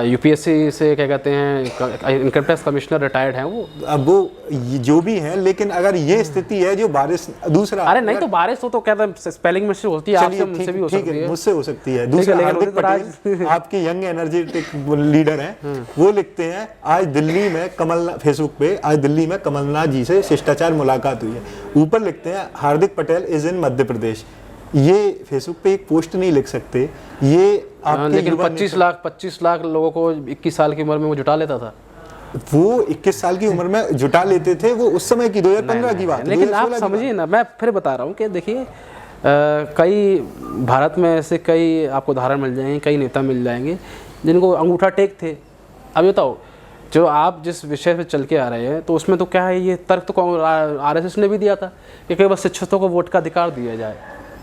यूपीएससी से क्या कहते हैं, इनकम टैक्स कमिश्नर रिटायर्ड हैं वो, अब वो जो भी है, लेकिन अगर ये स्थिति है जो बारिश, दूसरा अरे नहीं तो बारिश हो तो कहते हैं स्पेलिंग में से होती है, आपसे मुझसे भी हो सकती है, मुझसे हो सकती है। दूसरा हार्दिक पटेल आपके यंग एनर्जेटिक लीडर हैं, वो लिखते हैं आज दिल्ली में कमलनाथ, फेसबुक पे आज दिल्ली में कमलनाथ जी से शिष्टाचार मुलाकात हुई है, ऊपर लिखते हैं हार्दिक पटेल इज इन मध्य प्रदेश। ये फेसबुक पे एक पोस्ट नहीं लिख सकते, ये आपके लेकिन 25 लाख लोगों को 21 साल की उम्र में वो जुटा लेता था। वो 21 साल की उम्र में जुटा लेते थे, वो उस समय की 2015 की बात। लेकिन आप समझिए ना, मैं फिर बता रहा हूँ कि देखिए कई भारत में ऐसे कई आपको उदाहरण मिल जाएंगे, कई नेता मिल जाएंगे जिनको अंगूठा टेक थे। अब बताओ, जो आप जिस विषय पे चल के आ रहे हैं, तो उसमें तो क्या है, ये तर्क तो आरएसएस ने भी दिया था कि केवल शिक्षितों को वोट का अधिकार दिया जाए,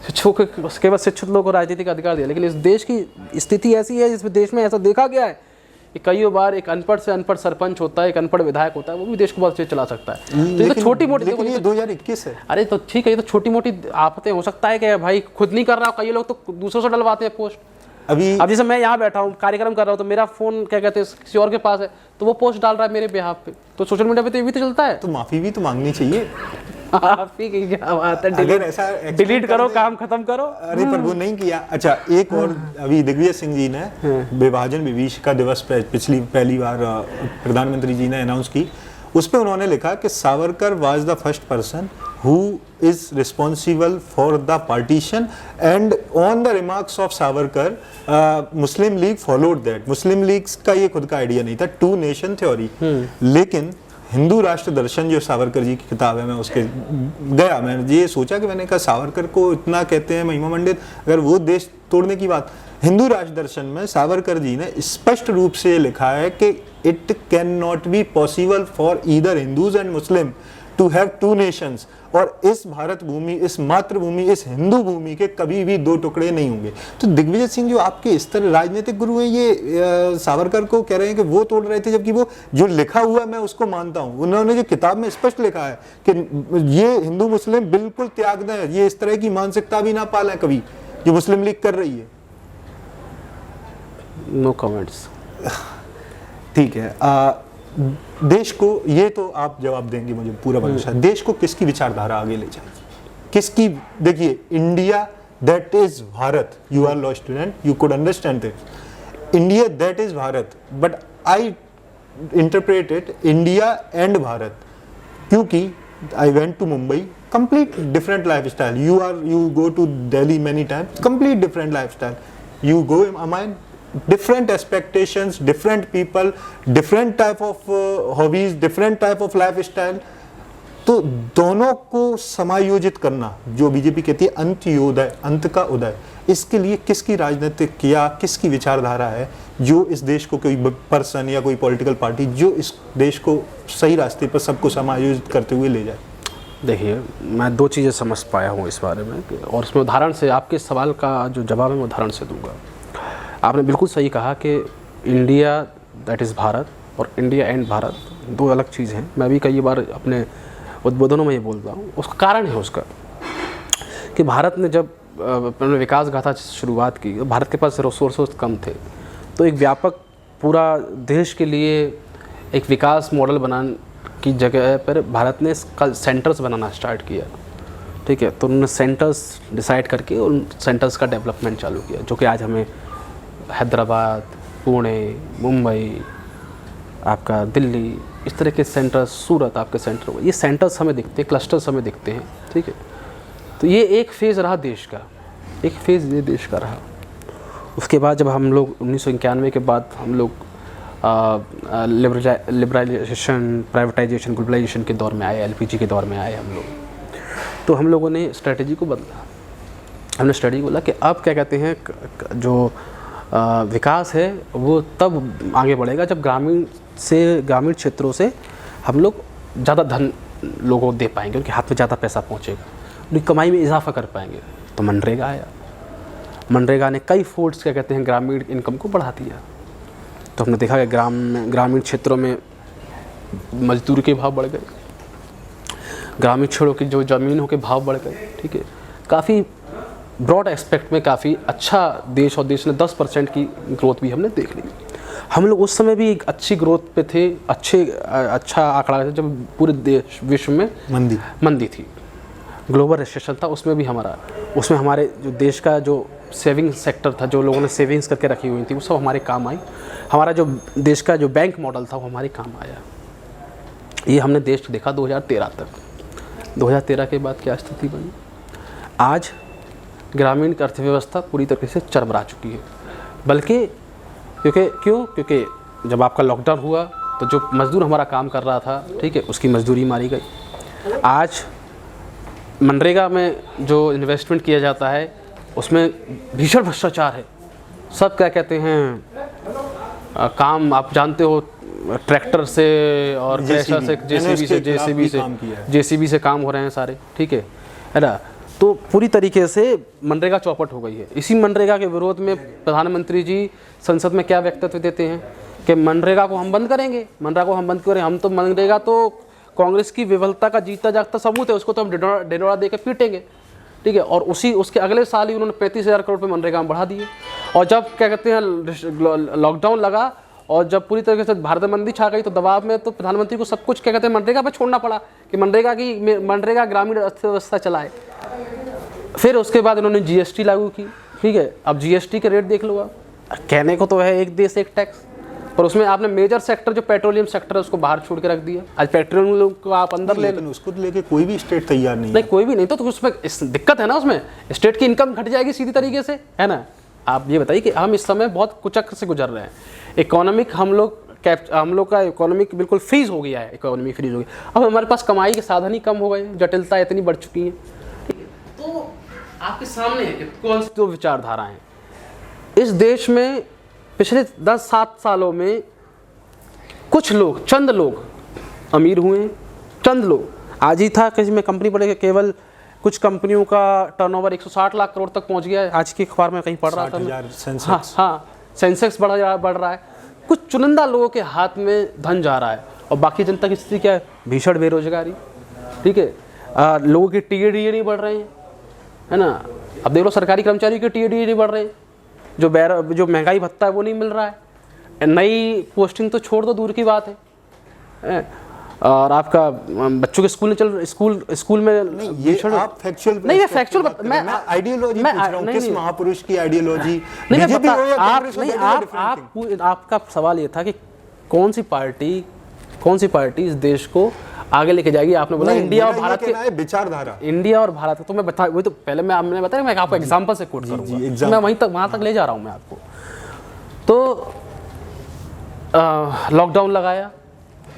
केवल शिक्षित लोगों को राजनीतिक अधिकार दिया। लेकिन इस देश की स्थिति ऐसी है, जिस देश में ऐसा देखा गया है कि कई बार एक अनपढ़ से अनपढ़ सरपंच होता है, एक अनपढ़ विधायक होता है, वो भी देश को बहुत अच्छे चला सकता है। तो ये तो छोटी मोटी, लेकिन ये 2021 है। अरे तो ठीक है, ये तो छोटी मोटी आफतें हो सकता है कि भाई खुद नहीं कर रहा, कई लोग तो दूसरों से डलवाते हैं पोस्ट। अभी अब जैसे मैं यहाँ बैठा हूँ कार्यक्रम कर रहा हूँ, तो मेरा फोन क्या कहते हैं किसी और के पास है, तो वो पोस्ट डाल रहा है मेरे बिहाफ पे, तो सोशल मीडिया पे तो ये भी तो चलता है। तो माफी भी तो मांगनी चाहिए। माफी की क्या बात है, डिलीट करो, काम खत्म करो। अरे पर वो नहीं किया। अच्छा, एक और अभी दिग्विजय सिंह जी ने विभाजन विभीषिका दिवस पहली बार प्रधानमंत्री जी ने अनाउंस की, उस पर उन्होंने लिखा कि Savarkar was the first person who is responsible for the partition, and on the remarks of Savarkar, Muslim League followed that. Muslim League का ये खुद का आइडिया नहीं था, टू नेशन थ्योरी। लेकिन हिंदू राष्ट्र दर्शन जो सावरकर जी की किताब है, मैं उसके गया, मैंने ये सोचा कि मैंने कहा सावरकर को इतना कहते हैं महिमा मंडित, अगर वो देश तोड़ने की बात, हिंदू राष्ट्र दर्शन में सावरकर जी ने स्पष्ट रूप से लिखा है कि it can not be possible for either Hindus and Muslim to have two nations, और इस भारत भूमि, इस मातृभूमि, इस हिंदू भूमि के कभी भी दो टुकड़े नहीं होंगे। तो दिग्विजय सिंह जो आपके इस तरह राजनीतिक गुरु हैं, ये सावरकर को कह रहे हैं कि वो तोड़ रहे थे, जबकि वो जो लिखा हुआ है मैं उसको मानता हूँ। उन्होंने जो किताब में स्पष्ट लिखा है कि ये हिंदू मुस्लिम बिल्कुल त्याग दें, ये इस तरह की मानसिकता भी ना पालें कभी, जो मुस्लिम लीग कर रही है। No comments. ठीक है, देश को, ये तो आप जवाब देंगे मुझे पूरा भरोसा, देश को किसकी विचारधारा आगे ले जाएगी, किसकी? देखिए, India that is Bharat, you are law student, you could understand it, India that is Bharat, but I interpret it India and Bharat, क्योंकि I went to Mumbai, complete different lifestyle, you go to Delhi many times, complete different lifestyle, you go Amman, different expectations, different people, different type of hobbies, different type of lifestyle, तो दोनों को समायोजित करना, जो BJP कहती है अंत्योदय, अंत का उदय, इसके लिए किसकी राजनीतिक या किसकी विचारधारा है जो इस देश को, कोई पर्सन या कोई पॉलिटिकल पार्टी जो इस देश को सही रास्ते पर सबको समायोजित करते हुए ले जाए? देखिए, मैं दो चीज़ें समझ पाया हूँ इस बारे में, और इसमें उदाहरण से आपके सवाल का जो जवाब है मैं उदाहरण से दूंगा। आपने बिल्कुल सही कहा कि इंडिया दैट इज़ भारत और इंडिया एंड भारत दो अलग चीज़ हैं। मैं भी कई बार अपने उद्बोधनों में ये बोलता हूँ। उसका कारण है उसका कि भारत ने जब अपने विकास गाथा शुरुआत की, भारत के पास रिसोर्सेज कम थे, तो एक व्यापक पूरा देश के लिए एक विकास मॉडल बनाने की जगह पर भारत ने सेंटर्स बनाना स्टार्ट किया। ठीक है, तो उन्होंने सेंटर्स डिसाइड करके उन सेंटर्स का डेवलपमेंट चालू किया, जो कि आज हमें हैदराबाद, पुणे, मुंबई, आपका दिल्ली, इस तरह के सेंटर्स, सूरत आपके सेंटर, ये सेंटर्स हमें दिखते हैं, क्लस्टर्स हमें दिखते हैं। ठीक है, तो ये एक फेज़ रहा देश का, एक फेज़ ये देश का रहा। उसके बाद जब हम लोग 1991 के बाद हम लोग लिबरलाइजेशन, प्राइवेटाइजेशन, ग्लोबलाइजेशन के दौर में आए, एलपीजी के दौर में आए हम लोग, तो हम लोगों ने स्ट्रेटजी को बदला। हमने स्ट्रेटजी बोला कि अब क्या कहते हैं, जो विकास है वो तब आगे बढ़ेगा जब ग्रामीण क्षेत्रों से हम लोग ज़्यादा धन लोगों को दे पाएंगे, उनके हाथ में ज़्यादा पैसा पहुँचेगा, उनकी कमाई में इजाफा कर पाएंगे। तो मनरेगा आया। मनरेगा ने कई फोल्ड्स क्या कहते हैं ग्रामीण इनकम को बढ़ा दिया। तो हमने देखा कि ग्रामीण क्षेत्रों में मजदूरी के भाव बढ़ गए, ग्रामीण क्षेत्रों की जो ज़मीनों के भाव बढ़ गए। ठीक है, काफ़ी ब्रॉड एस्पेक्ट में काफ़ी अच्छा देश, और देश ने 10% की ग्रोथ भी हमने देख ली। हम लोग उस समय भी एक अच्छी ग्रोथ पे थे, अच्छा आंकड़ा था जब पूरे देश विश्व में मंदी थी, ग्लोबल रिसेशन था, उसमें हमारे जो देश का जो सेविंग सेक्टर था, जो लोगों ने सेविंग्स करके रखी हुई थी, वो सब हमारे काम आई। हमारा जो देश का जो बैंक मॉडल था वो हमारे काम आया। ये हमने देश देखा 2013 तक। 2013 के बाद क्या स्थिति बनी? आज ग्रामीण अर्थव्यवस्था पूरी तरीके से चरमरा चुकी है। बल्कि क्योंकि जब आपका लॉकडाउन हुआ तो जो मज़दूर हमारा काम कर रहा था, ठीक है, उसकी मजदूरी मारी गई। आज मनरेगा में जो इन्वेस्टमेंट किया जाता है उसमें भीषण भ्रष्टाचार है। सब क्या कहते हैं काम आप जानते हो, ट्रैक्टर से और क्रेशर से, जेसीबी से काम हो रहे हैं सारे। ठीक है ना? तो पूरी तरीके से मनरेगा चौपट हो गई है। इसी मनरेगा के विरोध में प्रधानमंत्री जी संसद में क्या वक्तव्य देते हैं कि मनरेगा को हम बंद करेंगे, हम तो मनरेगा तो कांग्रेस की विफलता का जीता जागता सबूत है, उसको तो हम ढिंढोरा देकर पीटेंगे। ठीक है, और उसके अगले साल ही उन्होंने 35,000 करोड़ रुपये मनरेगा में बढ़ा दिए। और जब क्या कहते हैं लॉकडाउन लगा और जब पूरी तरीके से भारतबंदी छा गई तो दबाव में तो प्रधानमंत्री को सब कुछ क्या कहते हैं मनरेगा पे छोड़ना पड़ा कि मनरेगा ग्रामीण अर्थव्यवस्था चलाए। फिर उसके बाद उन्होंने जीएसटी लागू की। ठीक है, अब जीएसटी के रेट देख लो आप, कहने को तो है एक देश एक टैक्स, पर उसमें आपने मेजर सेक्टर जो पेट्रोलियम सेक्टर है उसको बाहर छोड़ के रख दिया। आज पेट्रोलियम को आप अंदर ले, उसको लेके कोई भी स्टेट तैयार नहीं कोई भी नहीं। तो उसमें दिक्कत है ना, उसमें स्टेट की इनकम घट जाएगी सीधी तरीके से, है ना। आप ये बताइए कि हम इस समय बहुत कुचक्र से गुजर रहे हैं। इकोनॉमिक हम लोग का इकोनॉमिक बिल्कुल फ्रीज हो गया है, इकोनॉमी फ्रीज हो गई। अब हमारे पास कमाई के साधन ही कम हो गए, जटिलता इतनी बढ़ चुकी है। तो आपके सामने है कि कौन सी दो विचारधारा हैं इस देश में। पिछले 10-7 सालों में कुछ लोग, चंद लोग अमीर हुए, चंद लोग। आज ही था किसी में कंपनी पड़े, केवल कुछ कंपनियों का टर्नओवर 160 लाख करोड़ तक पहुंच गया है। आज की अखबार में कहीं पढ़ रहा था। हाँ, सेंसेक्स बढ़ रहा है। कुछ चुनिंदा लोगों के हाथ में धन जा रहा है और बाकी जनता की स्थिति क्या है? भीषण बेरोजगारी। ठीक है, लोगों के टीए नहीं बढ़ रहे हैं, है ना। अब देख लो सरकारी कर्मचारियों के टीए नहीं बढ़ रहे हैं, जो महंगाई भत्ता है वो नहीं मिल रहा है, नई पोस्टिंग तो छोड़ दो, दूर की बात है। और आपका बच्चों के स्कूल में ये आप फैक्चुअल नहीं, मैं फैक्चुअल मैं आइडियोलॉजी पूछ रहा हूं, किस महापुरुष की आइडियोलॉजी? नहीं, मैं बता आपका सवाल ये था कि कौन सी पार्टी इस देश को आगे लेके जाएगी। आपने बोला इंडिया और भारत के विचारधारा, इंडिया और भारत, तो मैं बता, वही तो पहले मैंने बताया, मैं आपको एग्जांपल से कोट करूंगा, मैं वहां तक ले जा रहा हूं मैं आपको। तो लॉकडाउन लगाया,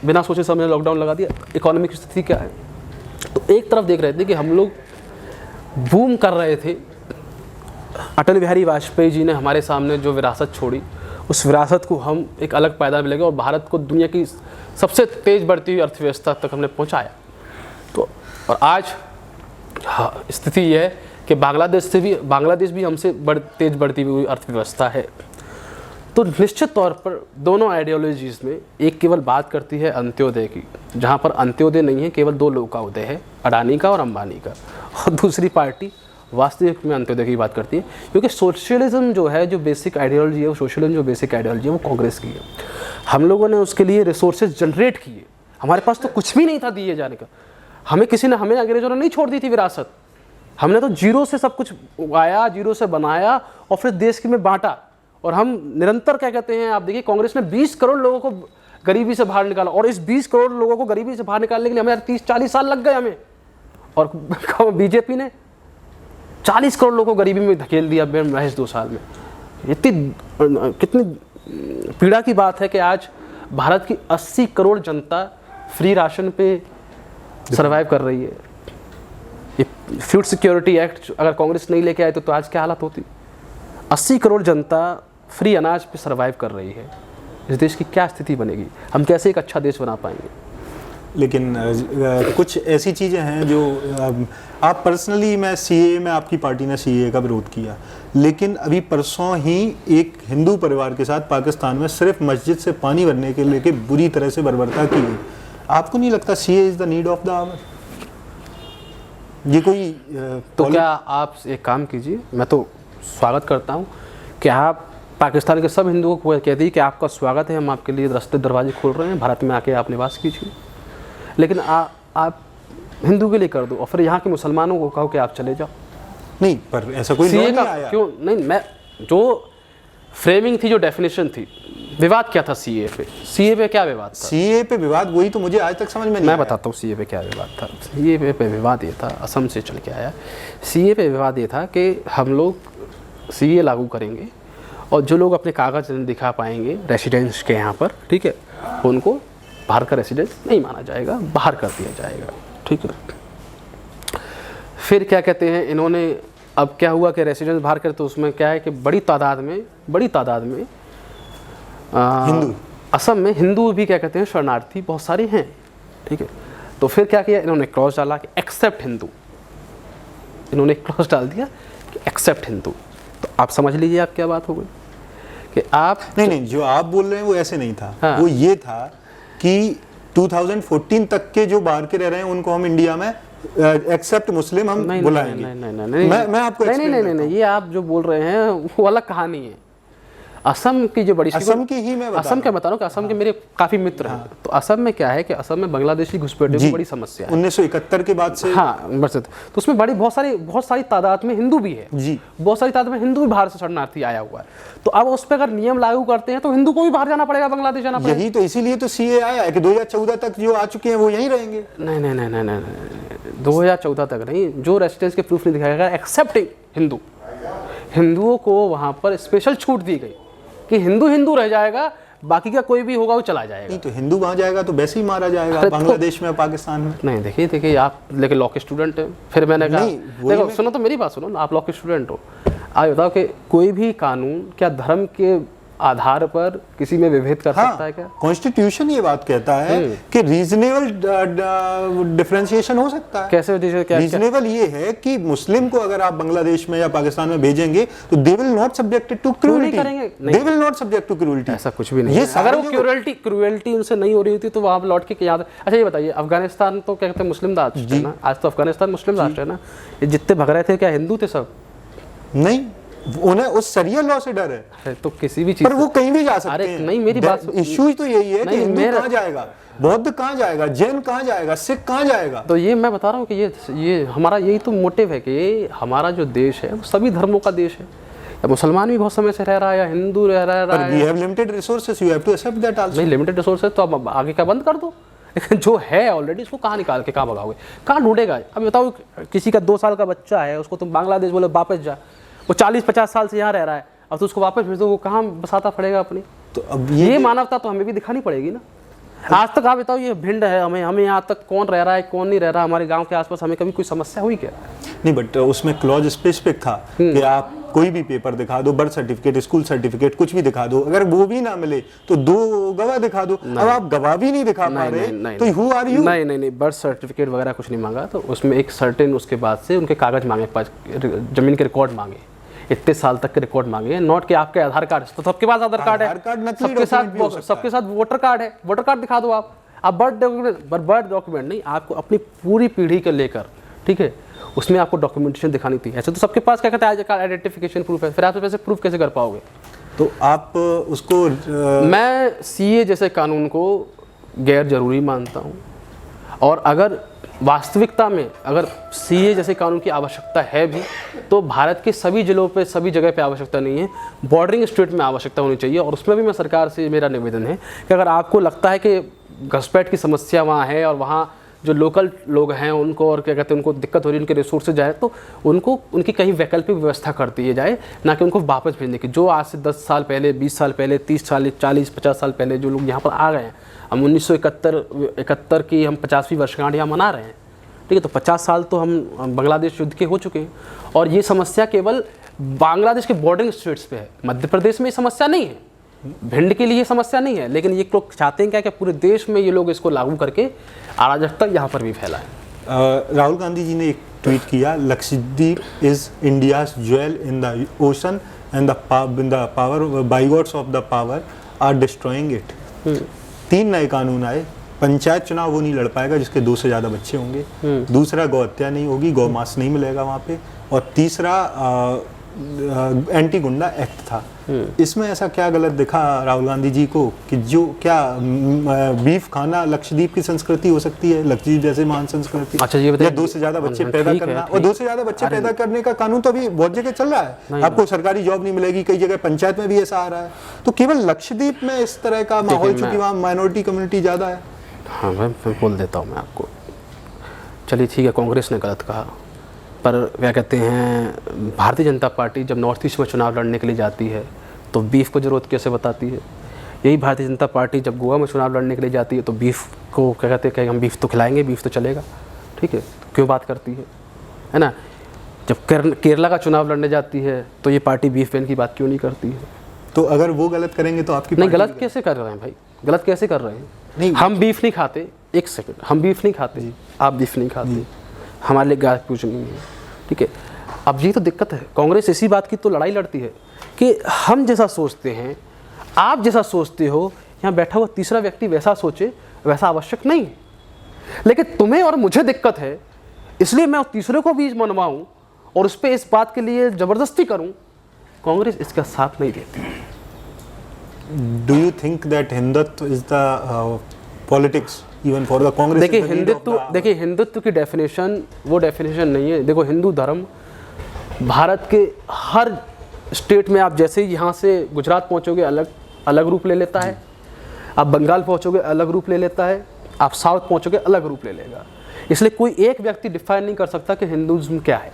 बिना सोचे समझे लॉकडाउन लगा दिया। इकोनॉमी की स्थिति क्या है? तो एक तरफ देख रहे थे कि हम लोग बूम कर रहे थे, अटल बिहारी वाजपेयी जी ने हमारे सामने जो विरासत छोड़ी, उस विरासत को हम एक अलग पैदा मिलेगा और भारत को दुनिया की सबसे तेज़ बढ़ती हुई अर्थव्यवस्था तक हमने पहुंचाया। तो और आज स्थिति यह है कि बांग्लादेश भी हमसे तेज़ बढ़ती हुई अर्थव्यवस्था है। तो निश्चित तौर पर दोनों आइडियोलॉजीज़ में एक केवल बात करती है अंत्योदय की, जहाँ पर अंत्योदय नहीं है, केवल दो लोगों का उदय है, अडानी का और अंबानी का, और दूसरी पार्टी वास्तविक में अंत्योदय की बात करती है। क्योंकि सोशलिज्म जो है, जो बेसिक आइडियोलॉजी है, वो सोशलिज्म जो बेसिक आइडियोलॉजी है वो कांग्रेस की है। हम लोगों ने उसके लिए रिसोर्सेज जनरेट किए, हमारे पास तो कुछ भी नहीं था दिए जाने का। हमें अंग्रेजों ने नहीं छोड़ दी थी विरासत, हमने तो जीरो से सब कुछ उगाया, जीरो से बनाया और फिर देश में बांटा। और हम निरंतर क्या कहते हैं, आप देखिए कांग्रेस ने 20 करोड़ लोगों को गरीबी से बाहर निकाला, और इस 20 करोड़ लोगों को गरीबी से बाहर निकालने के लिए हमें 30-40 साल लग गए हमें। और बीजेपी ने 40 करोड़ लोगों को गरीबी में धकेल दिया महज 2 साल में। कितनी पीड़ा की बात है कि आज भारत की 80 करोड़ जनता फ्री राशन पे सरवाइव कर रही है। ये फूड सिक्योरिटी एक्ट अगर कांग्रेस नहीं लेके आए तो आज क्या हालत होती। 80 करोड़ जनता फ्री अनाज पे सरवाइव कर रही है। इस देश की क्या स्थिति बनेगी, हम कैसे एक अच्छा देश बना पाएंगे। लेकिन कुछ ऐसी चीज़ें हैं जो आप पर्सनली, मैं सीए में, आपकी पार्टी ने सीए का विरोध किया, लेकिन अभी परसों ही एक हिंदू परिवार के साथ पाकिस्तान में सिर्फ मस्जिद से पानी भरने के लेके बुरी तरह से बर्बरता की गई। आपको नहीं लगता CA is the need of the hour? ये कोई तो क्या आप एक काम कीजिए, मैं तो स्वागत करता हूँ कि आप पाकिस्तान के सब हिंदुओं को कह दी कि आपका स्वागत है, हम आपके लिए रास्ते दरवाजे खोल रहे हैं, भारत में आके आप निवास कीजिए, लेकिन आप हिंदू के लिए कर दो और फिर यहाँ के मुसलमानों को कहो कि आप चले जाओ। नहीं, पर ऐसा कोई सीए नहीं का आया। क्यों नहीं, मैं जो फ्रेमिंग थी, जो डेफिनेशन थी, विवाद क्या था सीए पे? सीए पे क्या विवाद था? सीए पे विवाद वही तो मुझे आज तक समझ में नहीं मैं आया। बताता हूँ सीए पे क्या विवाद था। सीए पे विवाद ये था, असम से चल के आया। सीए पे विवाद ये था कि हम लोग सीए लागू करेंगे और जो लोग अपने कागज नहीं दिखा पाएंगे रेसिडेंस के यहाँ पर, ठीक है, उनको बाहर का रेसिडेंस नहीं माना जाएगा, बाहर कर दिया जाएगा, ठीक है। फिर क्या कहते हैं इन्होंने, अब क्या हुआ कि रेसिडेंस बाहर कर, तो उसमें क्या है कि बड़ी तादाद में हिंदू, असम में हिंदू भी क्या कहते हैं शरणार्थी बहुत सारे हैं, ठीक है। तो फिर क्या किया इन्होंने, क्लॉज डाला कि एक्सेप्ट हिंदू। इन्होंने क्लॉज डाल दिया कि एक्सेप्ट हिंदू। तो आप समझ लीजिए आप क्या बात हो गई कि आप नहीं, जो आप बोल रहे हैं वो ऐसे नहीं था। हाँ। वो ये था कि 2014 तक के जो बाहर के रह रहे हैं उनको हम इंडिया में एक्सेप्ट मुस्लिम हम बुलाएंगे। नहीं, मैं आपको नहीं, ये आप जो बोल रहे हैं वो अलग कहानी है। असम की जो बड़ी, असम की ही मैं बता असम क्या बता रहा हूँ कि असम के मेरे काफ़ी मित्र हैं। तो असम में क्या है कि असम में बांग्लादेशी घुसपैठियों की बड़ी समस्या है 1971 के बाद से। हाँ, बस तो उसमें बहुत सारी तादाद में हिंदू भी है जी, बहुत सारी तादाद में हिंदू भी बाहर से शरणार्थी आया हुआ है। तो अब उस पर अगर नियम लागू करते हैं तो हिंदू को भी बाहर जाना पड़ेगा, बांग्लादेश जाना पड़ेगा। यही तो, इसीलिए तो सीए आया है कि 2014 तक जो आ चुके हैं वो यहीं रहेंगे। नहीं, 2014 तक नहीं, जो रेसिडेंस के प्रूफ नहीं दिखाएगा एक्सेप्टिंग हिंदू, हिंदुओं को वहाँ पर स्पेशल छूट दी गई कि हिंदू रह जाएगा, बाकी का कोई भी होगा वो चला जाएगा। नहीं तो हिंदू वहाँ जाएगा तो वैसे ही मारा जाएगा, बांग्लादेश में, पाकिस्तान में। नहीं, देखिए आप लेकिन लॉ के स्टूडेंट हैं। फिर मैंने कहा देखो, सुनो तो मेरी बात सुनो ना, आप लॉ के स्टूडेंट हो, आप बताओ कि कोई भी कानून क्या धर्म के आधार पर किसी में विभेद कर सकता है क्या? कॉन्स्टिट्यूशन ये बात कहता है कि रीजनेबल डिफरेंशिएशन हो सकता है। कैसे रीजनेबल ये है कि मुस्लिम को अगर आप बांग्लादेश में या पाकिस्तान में भेजेंगे तो they will not subjected to cruelty, they will not subject to cruelty. ऐसा कुछ भी नहीं है। अगर वो क्रूएल्टी उनसे नहीं हो रही होती तो वहां लौट के याद। अच्छा ये बताइए, अफगानिस्तान तो क्या कहते हैं मुस्लिम राष्ट्र है ना, आज तो अफगानिस्तान मुस्लिम राष्ट्र है ना, ये जितने भग रहे थे क्या हिंदू थे सब? नहीं, उन्हें उस शरिया लॉ से डर है। तो किसी भी चीज पर वो कहीं भी जा सकते हैं। नहीं, मेरी बात इश्यू तो यही है कि हिंदू कहाँ जाएगा, बौद्ध कहाँ जाएगा, जैन कहाँ जाएगा, सिख कहाँ जाएगा? तो ये मैं बता रहा हूँ कि ये हमारा यही तो मोटिव है कि हमारा जो देश है वो सभी धर्मों का देश है। या मुसलमान भी बहुत समय से रह रहा है या हिंदू रह रहा है। We have limited resources, you have to accept that also. नहीं, लिमिटेड रिसोर्सेज तो अब आगे का बंद कर दो, लेकिन जो है ऑलरेडी उसको कहाँ निकाल के कहाँ भगाओगे, कहाँ ढूंढेगा? अब बताओ, किसी का 2 साल का बच्चा है, उसको तुम बांग्लादेश बोले वापस जा, वो 40-50 साल से यहाँ रह रहा है, अब तो उसको वापस भेज दो, वो कहाँ बसाता पड़ेगा अपनी? तो अब ये मानवता तो हमें भी दिखानी पड़ेगी ना। आज तक आप बताओ, ये भिंड है, हमें यहाँ तक कौन रह रहा है कौन नहीं रह रहा, हमारे गांव के आसपास हमें कभी कोई समस्या हुई क्या? नहीं, बट उसमें क्लॉज स्पेसिफिक था कि आप कोई भी पेपर दिखा दो, बर्थ सर्टिफिकेट, स्कूल सर्टिफिकेट, कुछ भी दिखा दो, अगर वो भी ना मिले तो 2 गवाह दिखा दो। अब आप गवाह भी नहीं दिखा पा रहे तो हु आर यू? नहीं, बर्थ सर्टिफिकेट वगैरह कुछ नहीं मांगा। तो उसमें एक सर्टेन उसके बाद से उनके कागज मांगे, जमीन के रिकॉर्ड मांगे, इतने साल तक के रिकॉर्ड मांगे, नोट के आपके आधार कार्ड, तो सबके पास आधार कार्ड है, सबके साथ वोटर कार्ड है, वोटर कार्ड दिखा दो आप बर्थ डॉक्यूमेंट नहीं, आपको अपनी पूरी पीढ़ी को लेकर, ठीक है, उसमें आपको डॉक्यूमेंटेशन दिखानी थी। ऐसे तो सबके पास क्या कहता है आइडेंटिफिकेशन प्रूफ है, फिर आप वैसे प्रूफ कैसे कर पाओगे? तो आप उसको मैं सीए जैसे कानून को गैर जरूरी मानता हूँ, और अगर वास्तविकता में अगर सीए जैसे कानून की आवश्यकता है भी तो भारत के सभी जिलों पे, सभी जगह पे आवश्यकता नहीं है, बॉर्डरिंग स्टेट में आवश्यकता होनी चाहिए। और उसमें भी मैं सरकार से मेरा निवेदन है कि अगर आपको लगता है कि घुसपैठ की समस्या वहाँ है और वहाँ जो लोकल लोग हैं उनको, और क्या कहते हैं, उनको दिक्कत हो रही है, उनके रिसोर्सेज जाए तो उनको उनकी कहीं वैकल्पिक व्यवस्था कर दी जाए, ना कि उनको वापस भेजने की। जो आज से 10 साल पहले, 20 साल पहले, 30 साल, 40, 50 साल पहले जो लोग यहाँ पर आ गए हैं, हम 1971 की हम 50वीं वर्षगांठ यहाँ मना रहे हैं, ठीक है। तो 50 साल तो हम बांग्लादेश युद्ध के हो चुके हैं, और ये समस्या केवल बांग्लादेश के बॉर्डरिंग स्टेट्स पे है। मध्य प्रदेश में ये समस्या नहीं है, भिंड के लिए ये समस्या नहीं है, लेकिन ये लोग चाहते हैं क्या कि पूरे देश में ये लोग इसको लागू करके अराजकता यहाँ पर भी फैलाएं। राहुल गांधी जी ने एक ट्वीट किया, Lakshadweep is India's jewel in the ocean and the power bigots of the power are destroying it. 3 नए कानून आए, पंचायत चुनाव वो नहीं लड़ पाएगा जिसके 2 से ज़्यादा बच्चे होंगे, दूसरा गौ हत्या नहीं होगी, गौ मांस नहीं मिलेगा वहाँ पे, और तीसरा एंटी गुंडा एक्ट था। इसमें ऐसा क्या गलत दिखा राहुल गांधी जी को कि जो क्या बीफ खाना लक्षद्वीप की संस्कृति हो सकती है, लक्षद्वीप जैसे महान संस्कृति? अच्छा, ये बताइए, 2 से ज्यादा बच्चे पैदा करना, और 2 से ज्यादा बच्चे पैदा करने का कानून तो अभी बहुत जगह चल रहा है, आपको सरकारी जॉब नहीं मिलेगी, कई जगह पंचायत में भी ऐसा आ रहा है। तो केवल लक्षद्वीप में इस तरह का माहौल, चूंकि वहाँ माइनॉरिटी कम्युनिटी ज्यादा है। हाँ, मैं बोल देता हूँ मैं आपको। चलिए ठीक है, कांग्रेस ने गलत कहा, पर क्या कहते हैं, भारतीय जनता पार्टी जब नॉर्थ ईस्ट में चुनाव लड़ने के लिए जाती है तो बीफ को ज़रूरत कैसे बताती है। यही भारतीय जनता पार्टी जब गोवा में चुनाव लड़ने के लिए जाती है तो बीफ को क्या कहते हैं कि हम बीफ तो खिलाएंगे, बीफ तो चलेगा, ठीक है, तो क्यों बात करती है ना। जब केरला का चुनाव लड़ने जाती है तो ये पार्टी बीफ बैन की बात क्यों नहीं करती है। तो अगर वो गलत करेंगे तो आपकी नहीं, गलत कैसे कर रहे हैं भाई, गलत कैसे कर रहे हैं? नहीं, हम बीफ नहीं खाते, एक सेकंड, हम बीफ नहीं खाते, आप बीफ नहीं खाते, हमारे लिए गाय पूछ नहीं है, ठीक है। अब ये तो दिक्कत है, कांग्रेस इसी बात की तो लड़ाई लड़ती है कि हम जैसा सोचते हैं, आप जैसा सोचते हो, यहाँ बैठा हुआ तीसरा व्यक्ति वैसा सोचे, वैसा आवश्यक नहीं है। लेकिन तुम्हें और मुझे दिक्कत है, इसलिए मैं तीसरे को भी मनवाऊँ और उस पर इस बात के लिए ज़बरदस्ती करूँ। कांग्रेस इसका साथ नहीं देती। Do you think that Hindutva is the politics even for the Congress? देखिए हिंदुत्व की डेफिनेशन वो डेफिनेशन नहीं है। देखो, हिंदू धर्म भारत के हर स्टेट में, आप जैसे ही यहाँ से गुजरात पहुँचोगे अलग अलग रूप ले लेता है, आप बंगाल पहुँचोगे अलग रूप ले लेता है, आप साउथ पहुँचोगे अलग रूप ले लेगा। इसलिए कोई एक व्यक्ति डिफाइन नहीं कर सकता कि हिंदुज़्म क्या है,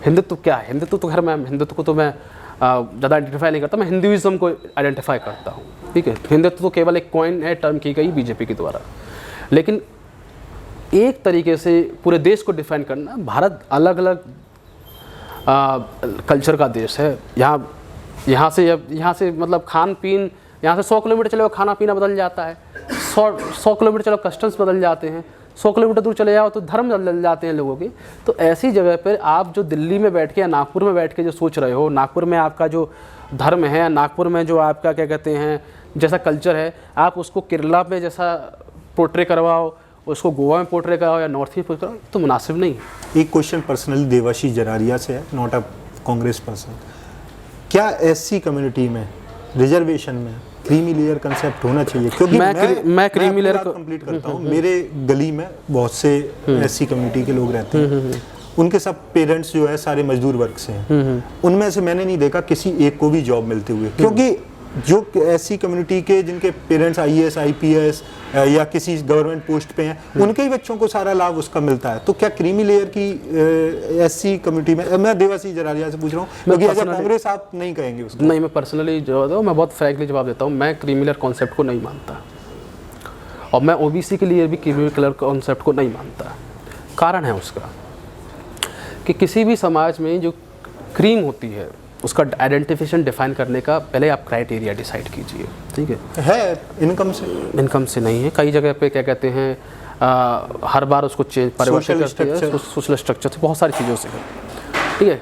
हिंदुत्व क्या है। हिंदुत्व तो खैर, मैं हिंदुत्व को तो मैं ज़्यादा आइडेंटिफाई नहीं करता, मैं हिंदुइज्म को आइडेंटिफाई करता हूँ, ठीक है। हिंदुत्व तो केवल एक कॉइन है, टर्म की गई बीजेपी के द्वारा। लेकिन एक तरीके से पूरे देश को डिफाइन करना, भारत अलग अलग कल्चर का देश है। यहाँ से मतलब खान पीन, यहाँ से 100 किलोमीटर चले खाना पीना बदल जाता है, 100 किलोमीटर चलो कस्टम्स बदल जाते हैं, 100 किलोमीटर दूर चले जाओ तो धर्म बदल जाते हैं लोगों के। तो ऐसी जगह पर आप जो दिल्ली में बैठ के या नागपुर में बैठ के जो सोच रहे हो, नागपुर में आपका जो धर्म है, नागपुर में जो आपका क्या कहते हैं जैसा कल्चर है, आप उसको केरला में जैसा पोर्ट्रे करवाओ, उसको गोवा में पोर्ट्रे कराओ या नॉर्थ ईस्ट कराओ, तो मुनासिब नहीं है। एक क्वेश्चन पर्सनली देवाशीष जरारिया से है, नॉट अ कांग्रेस पर्सन। क्या एससी कम्युनिटी में रिजर्वेशन में क्रीमी लेयर कंसेप्ट होना चाहिए? क्योंकि मैं क्रीमी लेयर को कंप्लीट करता हूँ। मेरे गली में बहुत से एससी कम्युनिटी के लोग रहते हैं, उनके सब पेरेंट्स जो है सारे मजदूर वर्ग से हैं। उनमें से मैंने नहीं देखा किसी एक को भी जॉब मिलते हुए, क्योंकि जो एससी कम्युनिटी के जिनके पेरेंट्स आईएएस आईपीएस या किसी गवर्नमेंट पोस्ट पे हैं, उनके ही बच्चों को सारा लाभ उसका मिलता है। तो क्या क्रीमी लेयर की एससी कम्युनिटी में, मैं देवाशीष जरारिया से पूछ रहा हूँ, क्योंकि अगर कांग्रेस आप नहीं कहेंगे उसको। नहीं, मैं पर्सनली जवाब दूँ, मैं बहुत फ्रैंकली जवाब देता हूँ, मैं क्रीमी लेयर कॉन्सेप्ट को नहीं मानता, और मैं ओबीसी के लिए भी क्रीमी लेयर कॉन्सेप्ट को नहीं मानता। कारण है उसका कि किसी भी समाज में जो क्रीम होती है उसका आइडेंटिफिकेशन डिफाइन करने का पहले आप क्राइटेरिया डिसाइड कीजिए, ठीक है इनकम से नहीं है। कई जगह पे क्या कहते हैं हर बार उसको परिवर्तन करते हैं, सोशल स्ट्रक्चर से, बहुत सारी चीज़ों से, ठीक है।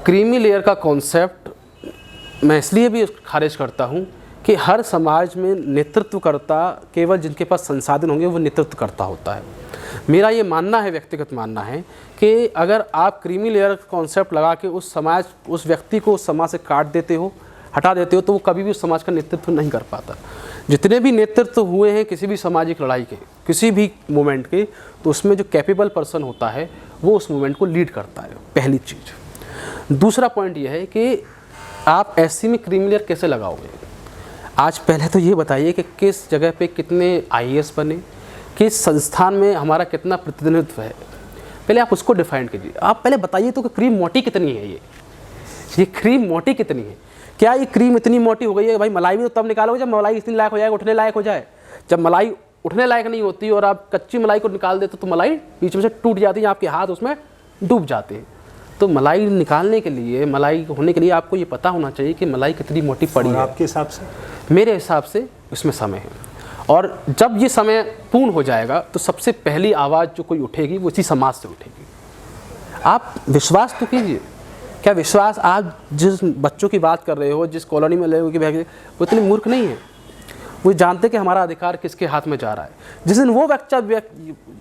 क्रीमी लेयर का कॉन्सेप्ट मैं इसलिए भी खारिज करता हूँ कि हर समाज में नेतृत्वकर्ता केवल जिनके पास संसाधन होंगे वो नेतृत्वकर्ता होता है। मेरा ये मानना है, व्यक्तिगत मानना है कि अगर आप क्रीमी लेयर कॉन्सेप्ट लगा के उस व्यक्ति को उस समाज से काट देते हो, हटा देते हो, तो वो कभी भी उस समाज का नेतृत्व नहीं कर पाता। जितने भी नेतृत्व हुए हैं किसी भी सामाजिक लड़ाई के, किसी भी मूवमेंट के, तो उसमें जो कैपेबल पर्सन होता है वो उस मूवमेंट को लीड करता है, पहली चीज़। दूसरा पॉइंट ये है कि आप एससी में क्रीमी लेयर कैसे लगाओगे। आज पहले तो ये बताइए कि किस जगह पे कितने आईएएस बने, कि इस संस्थान में हमारा कितना प्रतिनिधित्व है, पहले आप उसको डिफाइन कीजिए। आप पहले बताइए तो कि क्रीम मोटी कितनी है, ये क्रीम मोटी कितनी है। क्या ये क्रीम इतनी मोटी हो गई है? भाई मलाई भी तो तब निकालोगे जब मलाई इतनी लायक हो जाएगा, उठने लायक हो जाए। जब मलाई उठने लायक नहीं होती और आप कच्ची मलाई को निकाल देते तो मलाई बीच में से टूट जाती है, आपके हाथ उसमें डूब जाते हैं। तो मलाई निकालने के लिए, मलाई होने के लिए आपको ये पता होना चाहिए कि मलाई कितनी मोटी पड़ी है। आपके हिसाब से? मेरे हिसाब से इसमें समय है, और जब ये समय पूर्ण हो जाएगा तो सबसे पहली आवाज़ जो कोई उठेगी वो इसी समाज से उठेगी। आप विश्वास तो कीजिए, क्या विश्वास? आप जिस बच्चों की बात कर रहे हो, जिस कॉलोनी में लोगों की वो इतने मूर्ख नहीं है, वो जानते कि हमारा अधिकार किसके हाथ में जा रहा है। जिस दिन वो बच्चा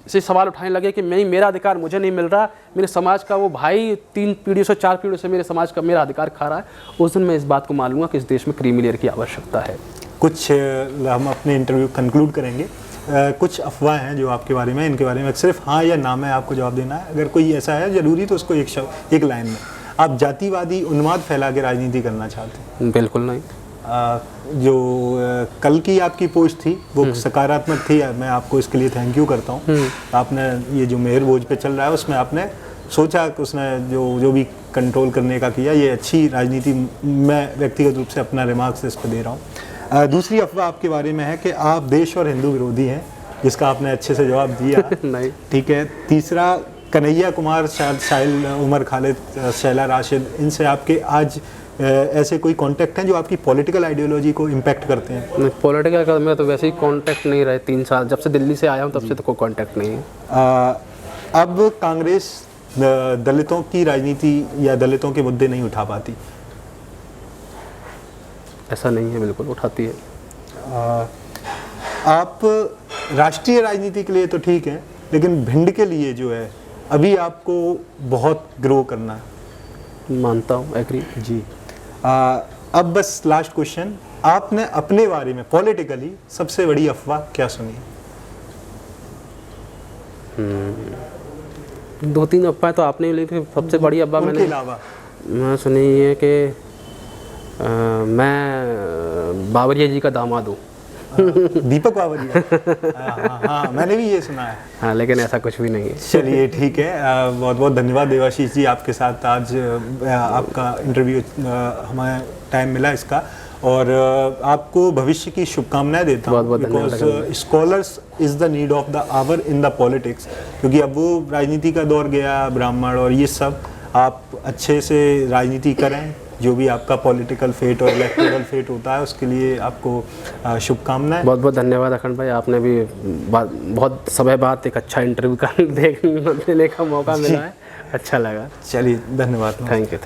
से सवाल उठाने लगे कि नहीं, मेरा अधिकार मुझे नहीं मिल रहा, मेरे समाज का वो भाई 3 पीढ़ियों से 4 पीढ़ियों से मेरे समाज का मेरा अधिकार खा रहा है, उस दिन मैं इस बात को मान लूँगा कि इस देश में क्रीमी लेयर की आवश्यकता है। कुछ हम अपने इंटरव्यू कंक्लूड करेंगे। कुछ अफवाह हैं जो आपके बारे में, इनके बारे में सिर्फ हाँ या ना में आपको जवाब देना है। अगर कोई ऐसा है ज़रूरी तो उसको एक लाइन में। आप जातिवादी उन्माद फैला के राजनीति करना चाहते हैं? बिल्कुल नहीं। जो कल की आपकी पोस्ट थी वो सकारात्मक थी, मैं आपको इसके लिए थैंक यू करता हूँ। आपने ये जो मेयर भोज पे चल रहा है उसमें आपने सोचा कि उसने जो भी कंट्रोल करने का किया, ये अच्छी राजनीति, मैं व्यक्तिगत रूप से अपना रिमार्क्स इस पर दे रहा हूँ। दूसरी अफवाह आपके बारे में है कि आप देश और हिंदू विरोधी हैं, जिसका आपने अच्छे से जवाब दिया। नहीं। ठीक है। तीसरा, कन्हैया कुमार, शाइल उमर खालिद, शैला राशिद, इनसे आपके आज ऐसे कोई कांटेक्ट हैं जो आपकी पॉलिटिकल आइडियोलॉजी को इम्पैक्ट करते हैं? पॉलिटिकल का मेरा तो वैसे ही कांटेक्ट नहीं रहे 3 साल, जब से दिल्ली से आया हूँ तब से तो कोई कांटेक्ट नहीं है। अब कांग्रेस दलितों की राजनीति या दलितों के मुद्दे नहीं उठा पाती? ऐसा नहीं है, बिल्कुल उठाती है। आप राष्ट्रीय राजनीति के लिए तो ठीक है, लेकिन भिंड के लिए जो है अभी आपको बहुत ग्रो करना है। मानता हूँ, एग्री जी। अब बस लास्ट क्वेश्चन, आपने अपने बारे में पॉलिटिकली सबसे बड़ी अफवाह क्या सुनी? 2-3 अफवाह तो आपने ली थी, सबसे बड़ी अफवाह उनके अलावा मैं सुनी है कि मैं बावरिया जी का दामाद हूँ। दीपक बावरिया। हाँ, मैंने भी ये सुना है। हाँ, लेकिन ऐसा कुछ भी नहीं है। चलिए ठीक है। बहुत बहुत धन्यवाद देवाशीष जी, आपके साथ आज आपका इंटरव्यू हमें टाइम मिला इसका, और आपको भविष्य की शुभकामनाएं देता हूँ। Because scholars is the need of the hour in the politics, क्योंकि अब वो राजनीति का दौर गया, ब्राह्मण और ये सब। आप अच्छे से राजनीति करें, जो भी आपका पॉलिटिकल फेट और इलेक्टोरल फेट होता है उसके लिए आपको शुभकामनाएं। बहुत बहुत धन्यवाद अखंड भाई, आपने भी बहुत समय बाद एक अच्छा इंटरव्यू देखने का मौका मिला है, अच्छा लगा। चलिए धन्यवाद। Thank you.